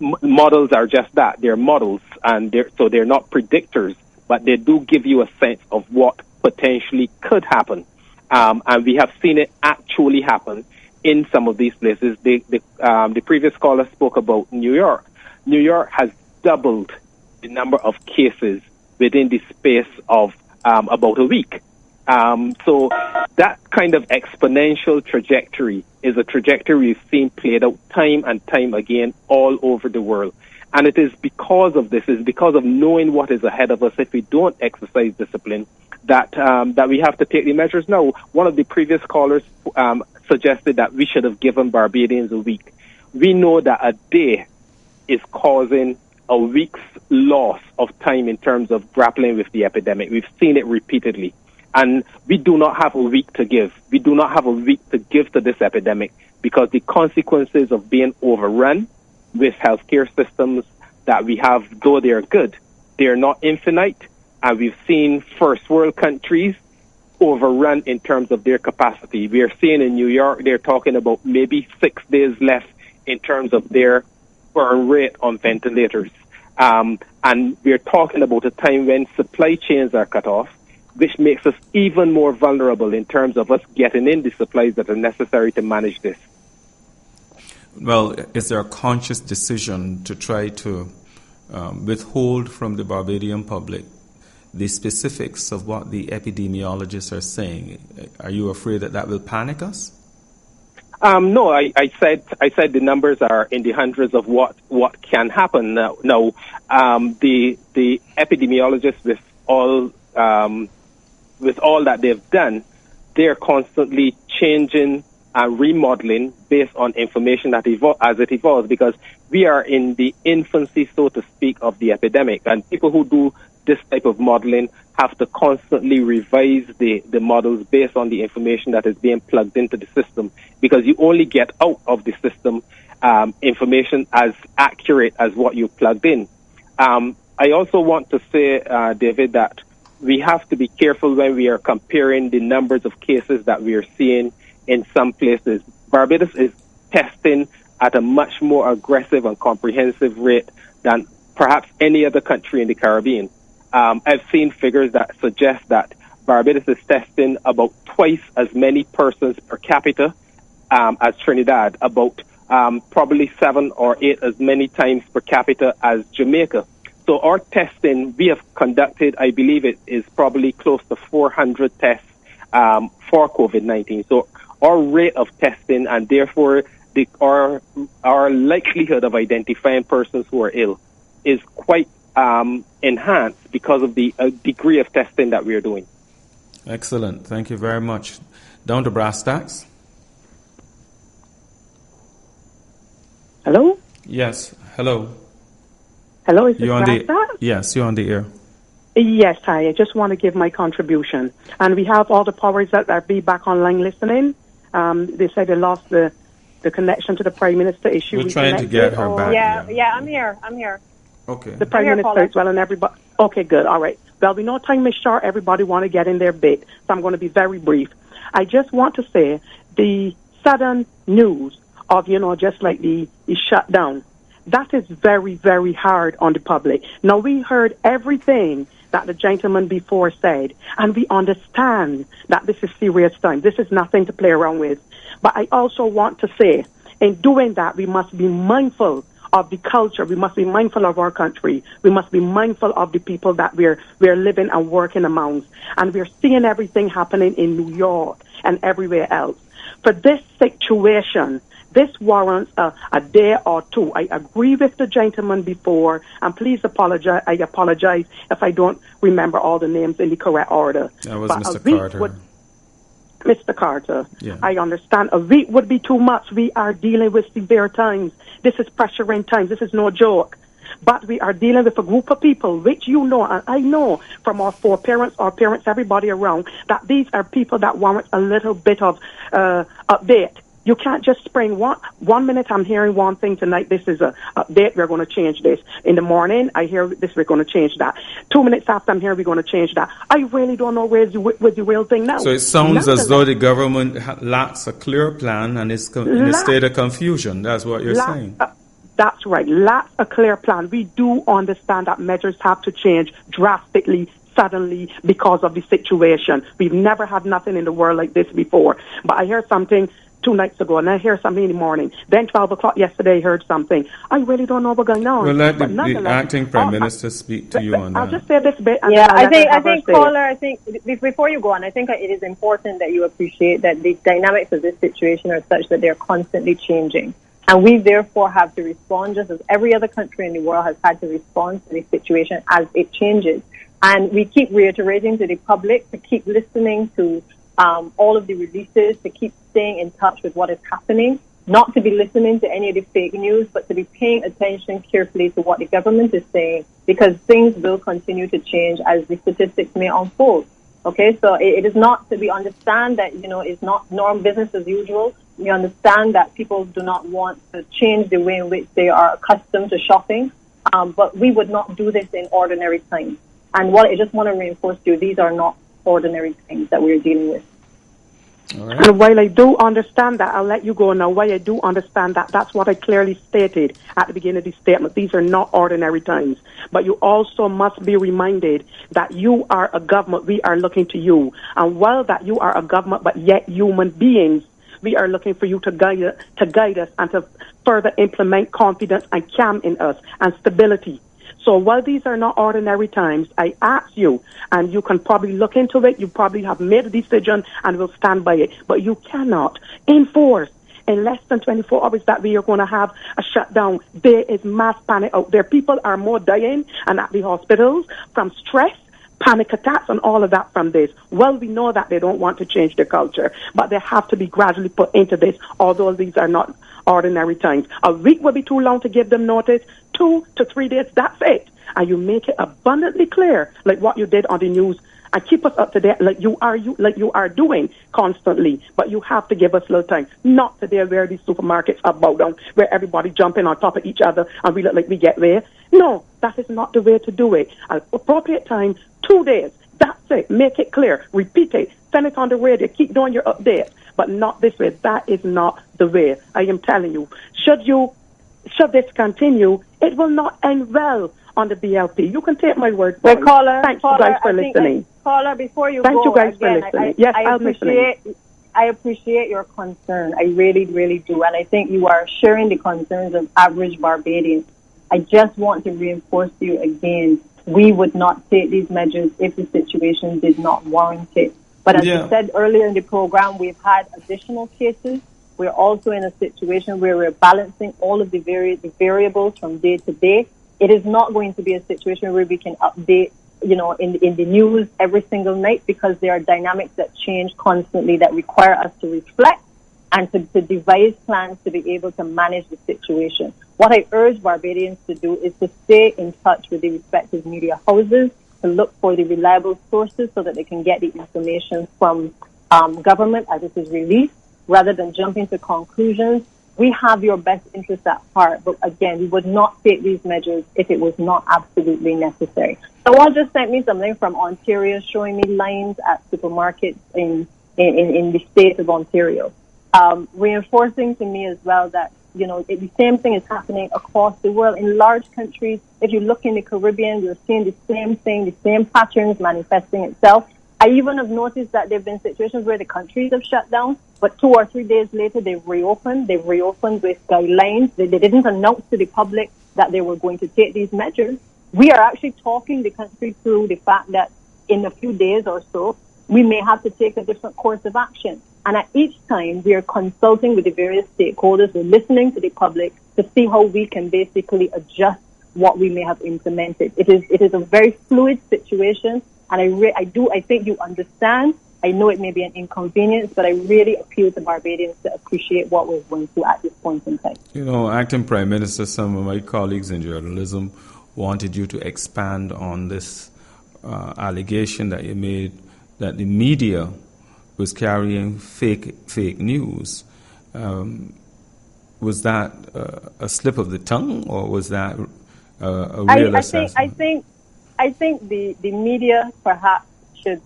models are just that. They're models, and they're not predictors, but they do give you a sense of what potentially could happen. And we have seen it actually happen in some of these places. The previous caller spoke about New York. New York has doubled the number of cases within the space of about a week. So that kind of exponential trajectory is a trajectory we've seen played out time and time again all over the world. And it is because of this, it's because of knowing what is ahead of us if we don't exercise discipline, that we have to take the measures now. One of the previous callers suggested that we should have given Barbadians a week. We know that a day is causing a week's loss of time in terms of grappling with the epidemic. We've seen it repeatedly. And we do not have a week to give. We do not have a week to give to this epidemic because the consequences of being overrun with healthcare systems that we have, though they are good, they are not infinite, and we've seen first world countries overrun in terms of their capacity. We are seeing in New York, they're talking about maybe 6 days left in terms of their burn rate on ventilators. And we're talking about a time when supply chains are cut off, which makes us even more vulnerable in terms of us getting in the supplies that are necessary to manage this. Well, is there a conscious decision to try to withhold from the Barbadian public the specifics of what the epidemiologists are saying? Are you afraid that will panic us? No, I said the numbers are in the hundreds of what can happen now. The epidemiologists with all that they've done, they're constantly changing and remodeling based on information that as it evolves, because we are in the infancy, so to speak, of the epidemic, and people who do this type of modeling have to constantly revise the models based on the information that is being plugged into the system, because you only get out of the system information as accurate as what you plugged in. I also want to say, David, that we have to be careful when we are comparing the numbers of cases that we are seeing in some places. Barbados is testing at a much more aggressive and comprehensive rate than perhaps any other country in the Caribbean. I've seen figures that suggest that Barbados is testing about twice as many persons per capita as Trinidad, about probably 7 or 8 as many times per capita as Jamaica. So our testing we have conducted, I believe it is probably close to 400 tests for COVID-19. So our rate of testing and therefore our likelihood of identifying persons who are ill is quite enhanced because of the degree of testing that we are doing. Excellent. Thank you very much. Down to Brasstacks. Hello? Yes. Hello. Hello, is this You're on Brasstacks? Yes, you're on the air. Yes, hi. I just want to give my contribution. And we have all the powers that are be back online listening. They said they lost the connection to the Prime Minister issue. We're trying to get her back. Yeah, I'm here. Okay. The Prime Minister as well and everybody. Okay, good. All right. Well, we know time is short. Everybody want to get in their bit. So I'm going to be very brief. I just want to say the sudden news of, just like the shutdown, that is very, very hard on the public. Now, we heard everything that the gentleman before said, and we understand that this is serious time. This is nothing to play around with. But I also want to say, in doing that, we must be mindful of the culture. We must be mindful of our country. We must be mindful of the people that we're living and working amongst. And we're seeing everything happening in New York and everywhere else. For this situation, this warrants a day or two. I agree with the gentleman before, and please apologize. I apologize if I don't remember all the names in the correct order. That was Mr. Carter. Mr. Carter, yeah. I understand. A week would be too much. We are dealing with severe times. This is pressuring times. This is no joke. But we are dealing with a group of people, which and I know from our parents, everybody around, that these are people that want a little bit of update. You can't just spring one minute I'm hearing one thing tonight, this is a update, we're going to change this. In the morning, I hear this, we're going to change that. 2 minutes after I'm here, we're going to change that. I really don't know where's the real thing now. So it sounds as though the government lacks a clear plan and is in a state of confusion. That's what you're saying. That's right. Lacks a clear plan. We do understand that measures have to change drastically, suddenly, because of the situation. We've never had nothing in the world like this before. But I hear something 2 nights ago, and I hear something in the morning. Then 12 o'clock yesterday, I heard something. I really don't know what's going on. We'll let the acting Prime Minister speak to you on that. I'll just say this bit. I think, caller, before you go on, I think it is important that you appreciate that the dynamics of this situation are such that they're constantly changing. And we therefore have to respond just as every other country in the world has had to respond to the situation as it changes. And we keep reiterating to the public to keep listening to all of the releases, to keep staying in touch with what is happening, not to be listening to any of the fake news, but to be paying attention carefully to what the government is saying, because things will continue to change as the statistics may unfold. Okay, so it is not to be understand that, it's not business as usual. We understand that people do not want to change the way in which they are accustomed to shopping, but we would not do this in ordinary times. And what I just want to reinforce to you, these are not ordinary things that we're dealing with. All right. And while I do understand that, I'll let you go now. While I do understand that, that's what I clearly stated at the beginning of the statement. These are not ordinary times. But you also must be reminded that you are a government. We are looking to you. And while that you are a government, but yet human beings, we are looking for you to guide us and to further implement confidence and calm in us and stability. So while these are not ordinary times, I ask you, and you can probably look into it, you probably have made a decision and will stand by it, but you cannot enforce in less than 24 hours that we are going to have a shutdown. There is mass panic out there. People are more dying and at the hospitals from stress, panic attacks, and all of that from this. Well, we know that they don't want to change their culture, but they have to be gradually put into this, although these are not ordinary times. A week will be too long to give them notice. 2 to 3 days, that's it. And you make it abundantly clear, like what you did on the news, and keep us up to date, like you are doing constantly. But you have to give us a little time. Not today where these supermarkets are bowed down, where everybody jumping on top of each other and we look like we get there. No, that is not the way to do it. At appropriate time, 2 days. That's it. Make it clear. Repeat it. Send it on the radio. Keep doing your updates. But not this way. That is not the way. I am telling you. Should this continue, it will not end well on the BLP. You can take my word for it. Thanks you guys for listening. Caller, before you Thank go, you guys again, for listening. Yes, I'm listening. I appreciate your concern. I really, really do. And I think you are sharing the concerns of average Barbadians. I just want to reinforce to you again, we would not take these measures if the situation did not warrant it. But as I said earlier in the program, we've had additional cases. We're also in a situation where we're balancing all of the variables from day to day. It is not going to be a situation where we can update, in the news every single night, because there are dynamics that change constantly that require us to reflect and to devise plans to be able to manage the situation. What I urge Barbadians to do is to stay in touch with the respective media houses, to look for the reliable sources so that they can get the information from government as it is released, rather than jumping to conclusions. We have your best interest at heart, but again, we would not take these measures if it was not absolutely necessary. Someone just sent me something from Ontario showing me lines at supermarkets in the state of Ontario, reinforcing to me as well that, the same thing is happening across the world. In large countries, if you look in the Caribbean, you're seeing the same thing, the same patterns manifesting itself. I even have noticed that there have been situations where the countries have shut down, but 2 or 3 days later they've reopened. They've reopened with guidelines. They didn't announce to the public that they were going to take these measures. We are actually talking the country through the fact that in a few days or so, we may have to take a different course of action. And at each time, we are consulting with the various stakeholders. We're listening to the public to see how we can basically adjust what we may have implemented. It is a very fluid situation. And I think you understand. I know it may be an inconvenience, but I really appeal to Barbadians to appreciate what we're going through at this point in time. Acting Prime Minister, some of my colleagues in journalism wanted you to expand on this allegation that you made that the media was carrying fake news. Was that a slip of the tongue, or was that a real assessment? I think the media perhaps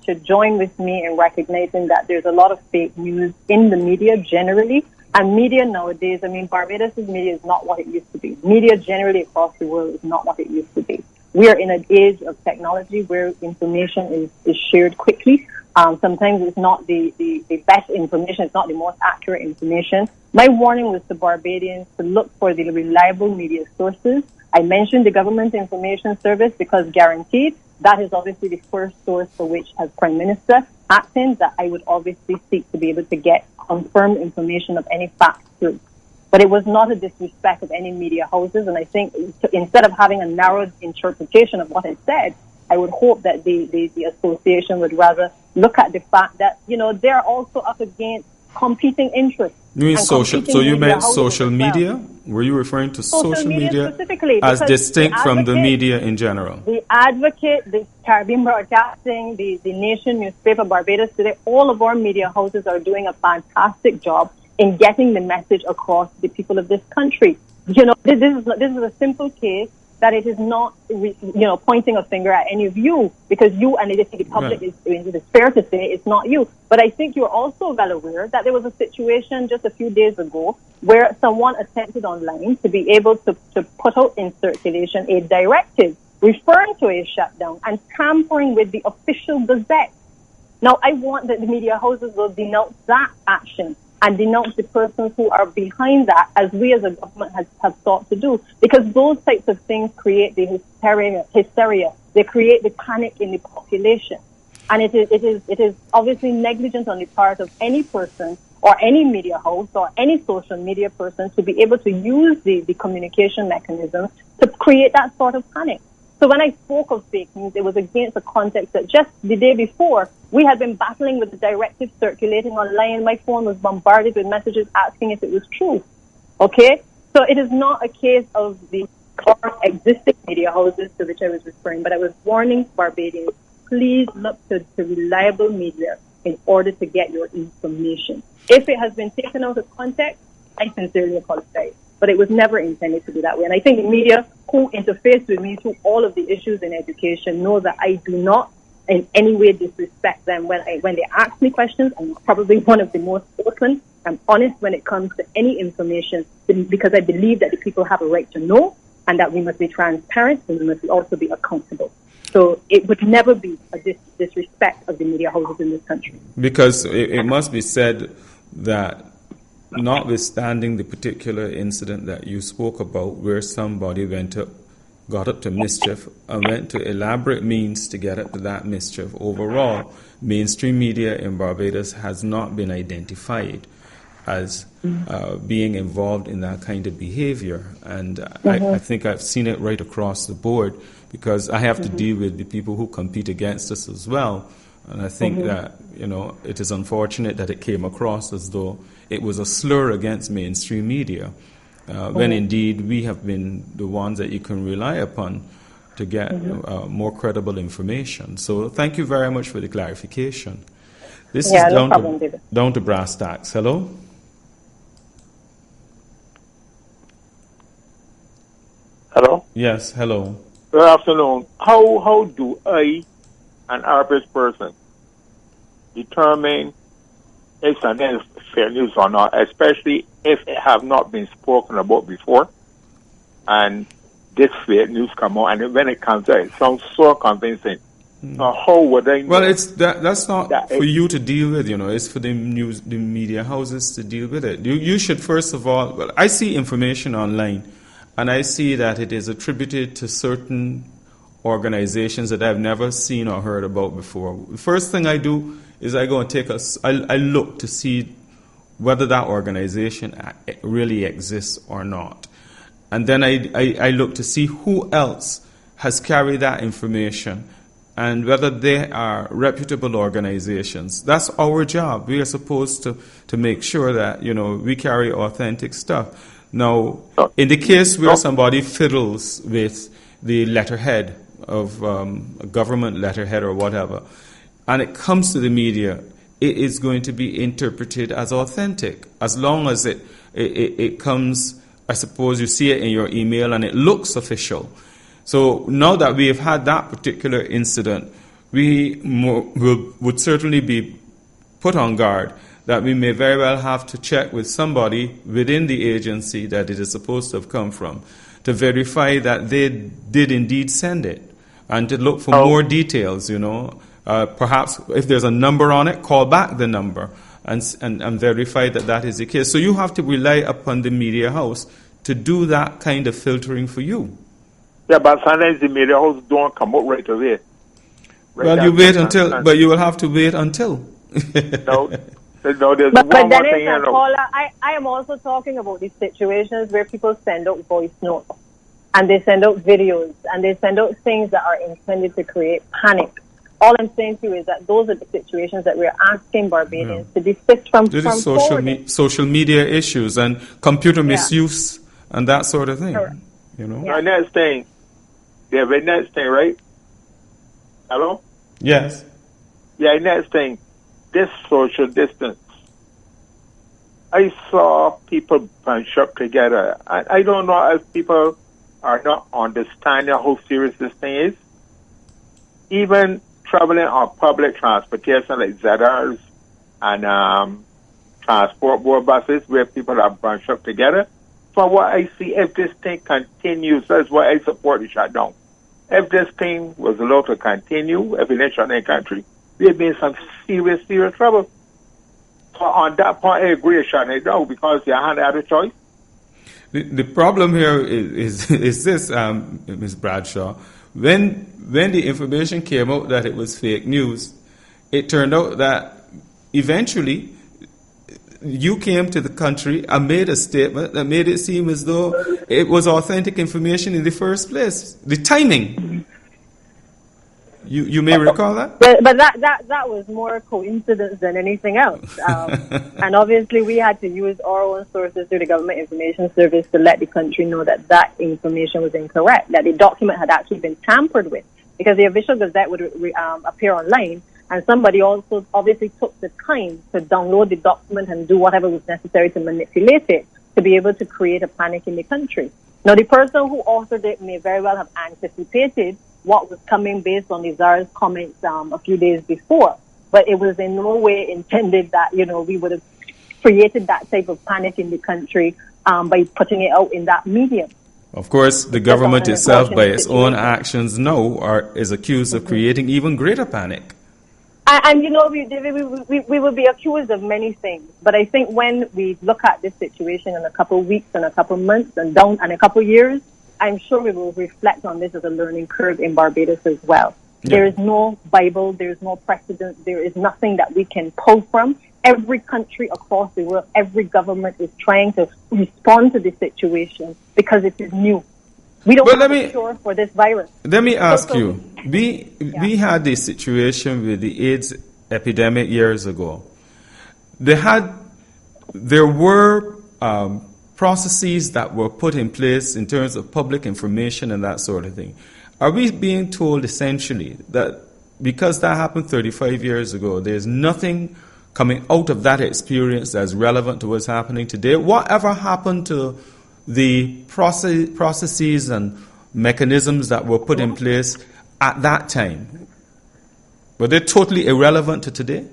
should join with me in recognizing that there's a lot of fake news in the media generally. And media nowadays, Barbados' media is not what it used to be. Media generally across the world is not what it used to be. We are in an age of technology where information is shared quickly. Sometimes it's not the best information, it's not the most accurate information. My warning was to Barbadians to look for the reliable media sources. I mentioned the Government Information Service because guaranteed, that is obviously the first source for which, as Prime Minister, acting, that I would obviously seek to be able to get confirmed information of any facts through. But it was not a disrespect of any media houses, and I think instead of having a narrow interpretation of what I said, I would hope that the association would rather look at the fact that, they're also up against competing interests. You mean social? So you meant social media? Were you referring to social media specifically, as distinct from the media in general? The Advocate, the Caribbean Broadcasting, the Nation newspaper, Barbados Today, all of our media houses are doing a fantastic job in getting the message across to the people of this country. You know, this is a simple case that it is not, pointing a finger at any of you, because you and the public is fair to say it's not you. But I think you're also well aware that there was a situation just a few days ago where someone attempted online to be able to put out in circulation a directive referring to a shutdown and tampering with the official gazette. Now, I want that the media houses will denounce that action and denounce the persons who are behind that, as we as a government have sought to do, because those types of things create the hysteria. They create the panic in the population. And it is obviously negligent on the part of any person or any media house or any social media person to be able to use the communication mechanism to create that sort of panic. So when I spoke of fake news, it was against the context that just the day before, we had been battling with the directive circulating online. My phone was bombarded with messages asking if it was true. Okay? So it is not a case of the current existing media houses to which I was referring, but I was warning Barbadians, please look to reliable media in order to get your information. If it has been taken out of context, I sincerely apologize. But it was never intended to be that way. And I think the media who interface with me through all of the issues in education know that I do not in any way disrespect them when they ask me questions. I'm probably one of the most open and honest when it comes to any information, because I believe that the people have a right to know and that we must be transparent and we must also be accountable. So it would never be a disrespect of the media houses in this country. Because it must be said that notwithstanding the particular incident that you spoke about where somebody got up to mischief and went to elaborate means to get up to that mischief, overall, mainstream media in Barbados has not been identified as being involved in that kind of behavior. And I think I've seen it right across the board, because I have to deal with the people who compete against us as well. And I think that, it is unfortunate that it came across as though it was a slur against mainstream media, when indeed we have been the ones that you can rely upon to get more credible information. So thank you very much for the clarification. This is down to Brasstacks. Hello? Hello? Yes, hello. Good afternoon. How do I, an Irish person, determine if something is fair news or not, especially if it have not been spoken about before, and this fake news come out, and when it comes out, it sounds so convincing. So how would I know? Well, that's not for you to deal with, it's for the media houses to deal with it. You should, first of all, I see information online, and I see that it is attributed to certain organizations that I've never seen or heard about before. The first thing I do is I go and I look to see whether that organization really exists or not. And then I look to see who else has carried that information and whether they are reputable organizations. That's our job. We are supposed to make sure that, we carry authentic stuff. Now, in the case where somebody fiddles with the letterhead of a government letterhead or whatever, and it comes to the media, it is going to be interpreted as authentic, as long as it comes, I suppose you see it in your email and it looks official. So now that we have had that particular incident, we would certainly be put on guard that we may very well have to check with somebody within the agency that it is supposed to have come from to verify that they did indeed send it, and to look for more details, Perhaps if there's a number on it, call back the number and verify that is the case. So you have to rely upon the media house to do that kind of filtering for you. Yeah, but sometimes the media house don't come out right away. Well, you wait until, but you will have to wait until. No, there's but one more then thing. I am also talking about these situations where people send out voice notes and they send out videos and they send out things that are intended to create panic. All I'm saying to you is that those are the situations that we're asking Barbadians to desist from. This is social media issues and computer misuse and that sort of thing. Sure. The next thing, the next thing, right? Hello? Yes. Yeah, next thing, this social distance. I saw people bunch up together. I don't know if people are not understanding how serious this thing is. Even traveling on public transportation like ZRs and transport board buses where people are bunched up together. From what I see, if this thing continues, that's why I support the shutdown. If this thing was allowed to continue, if it didn't shut down the country, we'd be in some serious trouble. So on that point, I agree with shutting it down because you haven't had a choice. The problem here is this, Ms. Bradshaw. When the information came out that it was fake news, it turned out that eventually you came to the country and made a statement that made it seem as though it was authentic information in the first place. The timing. You may recall that? But that was more coincidence than anything else. And obviously we had to use our own sources through the Government Information Service to let the country know that information was incorrect, that the document had actually been tampered with, because the official gazette would appear online, and somebody also obviously took the time to download the document and do whatever was necessary to manipulate it to be able to create a panic in the country. Now, the person who authored it may very well have anticipated what was coming based on the Czar's comments a few days before, but it was in no way intended that, we would have created that type of panic in the country by putting it out in that medium. Of course, the government itself, by its own actions now, is accused of creating even greater panic. And we will be accused of many things, but I think when we look at this situation in a couple of weeks and a couple of months and a couple of years, I'm sure we will reflect on this as a learning curve in Barbados as well. Yeah. There is no Bible, there is no precedent, there is nothing that we can pull from. Every country across the world, every government is trying to respond to this situation because it is new. We don't have a cure for this virus. Let me ask you, we had this situation with the AIDS epidemic years ago. There were processes that were put in place in terms of public information and that sort of thing. Are we being told essentially that because that happened 35 years ago, there's nothing coming out of that experience that's relevant to what's happening today? Whatever happened to the processes and mechanisms that were put in place at that time? Were they totally irrelevant to today?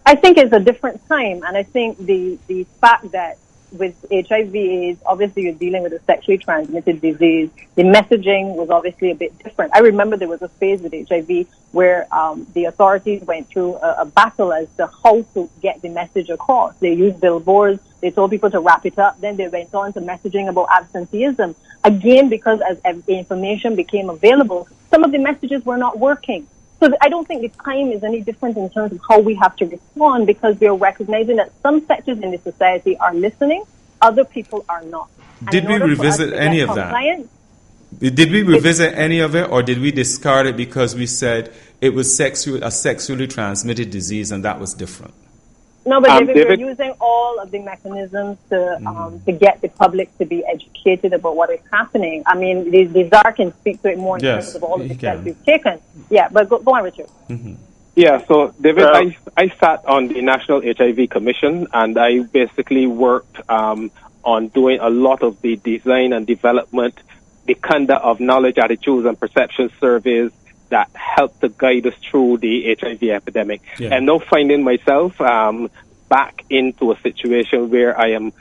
I think it's a different time, and I think the fact that with HIV/AIDS, obviously you're dealing with a sexually transmitted disease. The messaging was obviously a bit different. I remember there was a phase with HIV where the authorities went through a battle as to how to get the message across. They used billboards. They told people to wrap it up. Then they went on to messaging about absenteeism. Again, because as information became available, some of the messages were not working. So I don't think the time is any different in terms of how we have to respond, because we are recognizing that some sectors in the society are listening, other people are not. Did we revisit any of that? Did we revisit any of it, or did we discard it because we said it was a sexually transmitted disease and that was different? No, but David, we're using all of the mechanisms to get the public to be educated about what is happening. I mean, the Czar can speak to it more in terms of all of the steps we've taken. Yeah, but go on, Richard. Mm-hmm. Yeah, so David, I sat on the National HIV Commission, and I basically worked on doing a lot of the design and development, the conduct of knowledge, attitudes, and perception surveys that helped to guide us through the HIV epidemic. Yeah. And now finding myself back into a situation where I am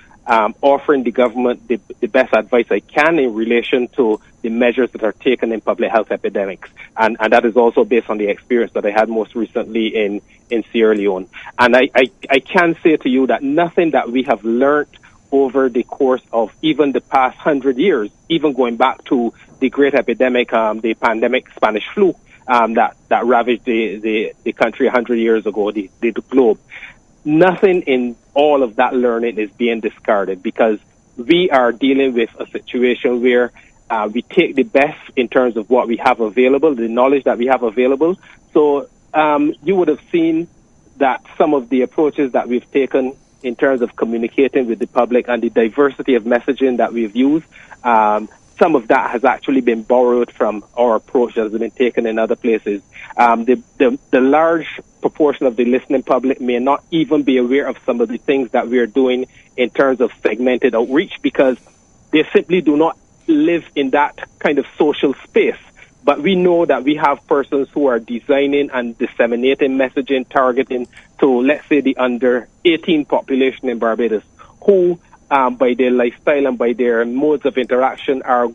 offering the government the best advice I can in relation to the measures that are taken in public health epidemics. And that is also based on the experience that I had most recently in Sierra Leone. And I can say to you that nothing that we have learned over the course of even the past 100 years, even going back to the great epidemic, the pandemic Spanish flu, that ravaged the country 100 years ago, the globe. Nothing in all of that learning is being discarded, because we are dealing with a situation where we take the best in terms of what we have available, the knowledge that we have available. So you would have seen that some of the approaches that we've taken in terms of communicating with the public and the diversity of messaging that we've used some of that has actually been borrowed from our approach that has been taken in other places. The large proportion of the listening public may not even be aware of some of the things that we are doing in terms of segmented outreach because they simply do not live in that kind of social space. But we know that we have persons who are designing and disseminating messaging targeting to, let's say, the under 18 population in Barbados, who by their lifestyle and by their modes of interaction are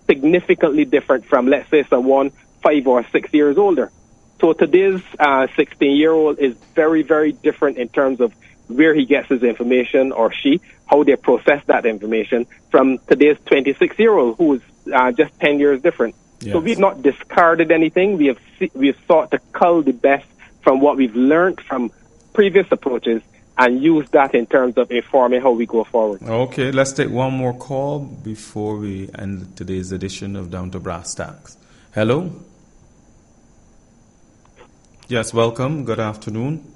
significantly different from, let's say, someone 5 or 6 years older. So today's 16-year-old is very, very different in terms of where he gets his information or she, how they process that information from today's 26-year-old who is just 10 years different. Yes. So we've not discarded anything. We have sought to cull the best from what we've learned from previous approaches and use that in terms of informing how we go forward. Okay, let's take one more call before we end today's edition of Down to Brasstacks. Hello? Yes, welcome. Good afternoon.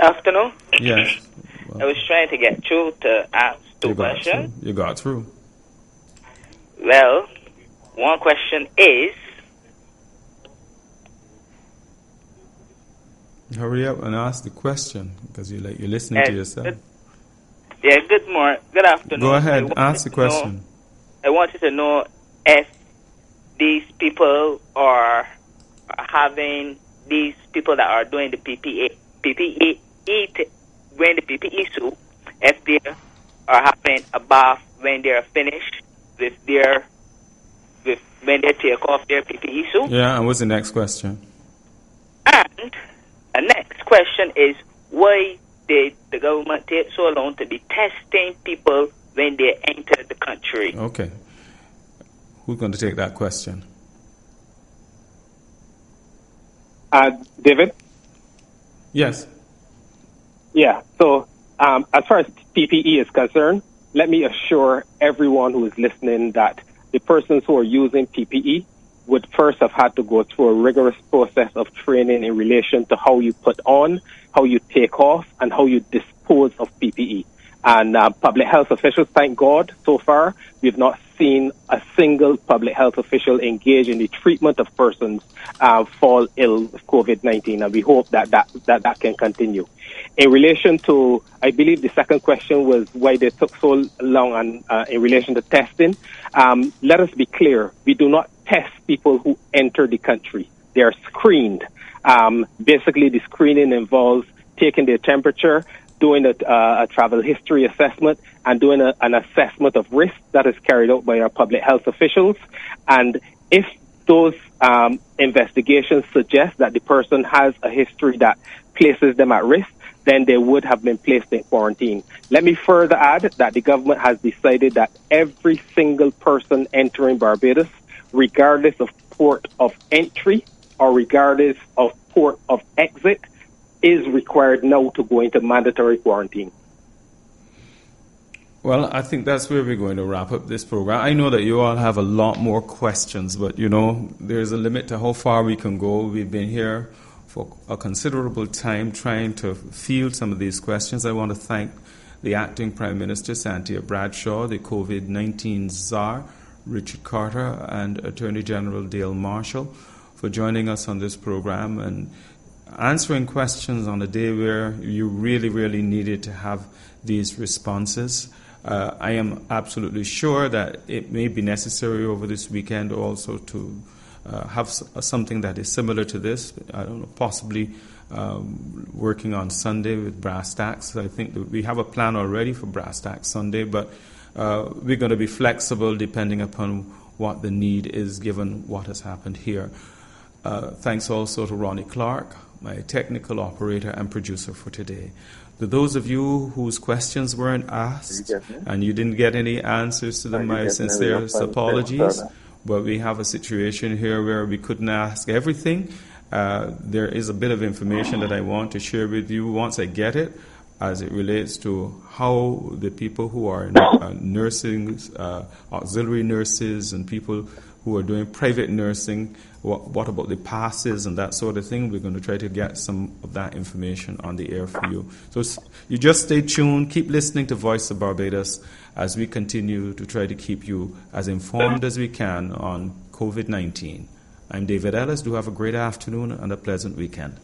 Afternoon? Yes. I was trying to get through to ask two questions. You got through. Well, one question is... Hurry up and ask the question because you're listening to yourself. Good morning. Good afternoon. Go ahead, ask the question. I wanted to know if these people are having, these people that are doing the PPE wearing the PPE suit, if they are having a bath when they're finished with when they take off their PPE suit. Yeah, and what's the next question? And the next question is, why did the government take so long to be testing people when they enter the country? Okay. Who's going to take that question? David? Yes. Yeah, so as far as PPE is concerned, let me assure everyone who is listening that the persons who are using PPE would first have had to go through a rigorous process of training in relation to how you put on, how you take off, and how you dispose of PPE. And public health officials, thank God, so far, we've not seen a single public health official engage in the treatment of persons fall ill with COVID-19, and we hope that can continue. In relation to, I believe the second question was why they took so long and in relation to testing. Let us be clear, we do not test people who enter the country. They are screened. Basically, the screening involves taking their temperature, doing a travel history assessment, and doing an assessment of risk that is carried out by our public health officials. And if those investigations suggest that the person has a history that places them at risk, then they would have been placed in quarantine. Let me further add that the government has decided that every single person entering Barbados, regardless of port of entry or regardless of port of exit, is required now to go into mandatory quarantine. Well, I think that's where we're going to wrap up this program. I know that you all have a lot more questions, but, there's a limit to how far we can go. We've been here for a considerable time trying to field some of these questions. I want to thank the Acting Prime Minister, Cynthia Bradshaw, the COVID-19 Czar, Richard Carter, and Attorney General Dale Marshall for joining us on this program and answering questions on a day where you really, really needed to have these responses. I am absolutely sure that it may be necessary over this weekend also to have something that is similar to this. I don't know, possibly working on Sunday with Brasstacks. I think that we have a plan already for Brasstacks Sunday, but we're going to be flexible depending upon what the need is given what has happened here. Thanks also to Ronnie Clark, my technical operator and producer for today. To those of you whose questions weren't asked and you didn't get any answers to them, my sincerest apologies. But we have a situation here where we couldn't ask everything. There is a bit of information that I want to share with you once I get it, as it relates to how the people who are nursing, auxiliary nurses, and people who are doing private nursing, what about the passes and that sort of thing. We're going to try to get some of that information on the air for you. So you just stay tuned, keep listening to Voice of Barbados as we continue to try to keep you as informed as we can on COVID-19. I'm David Ellis. Do have a great afternoon and a pleasant weekend.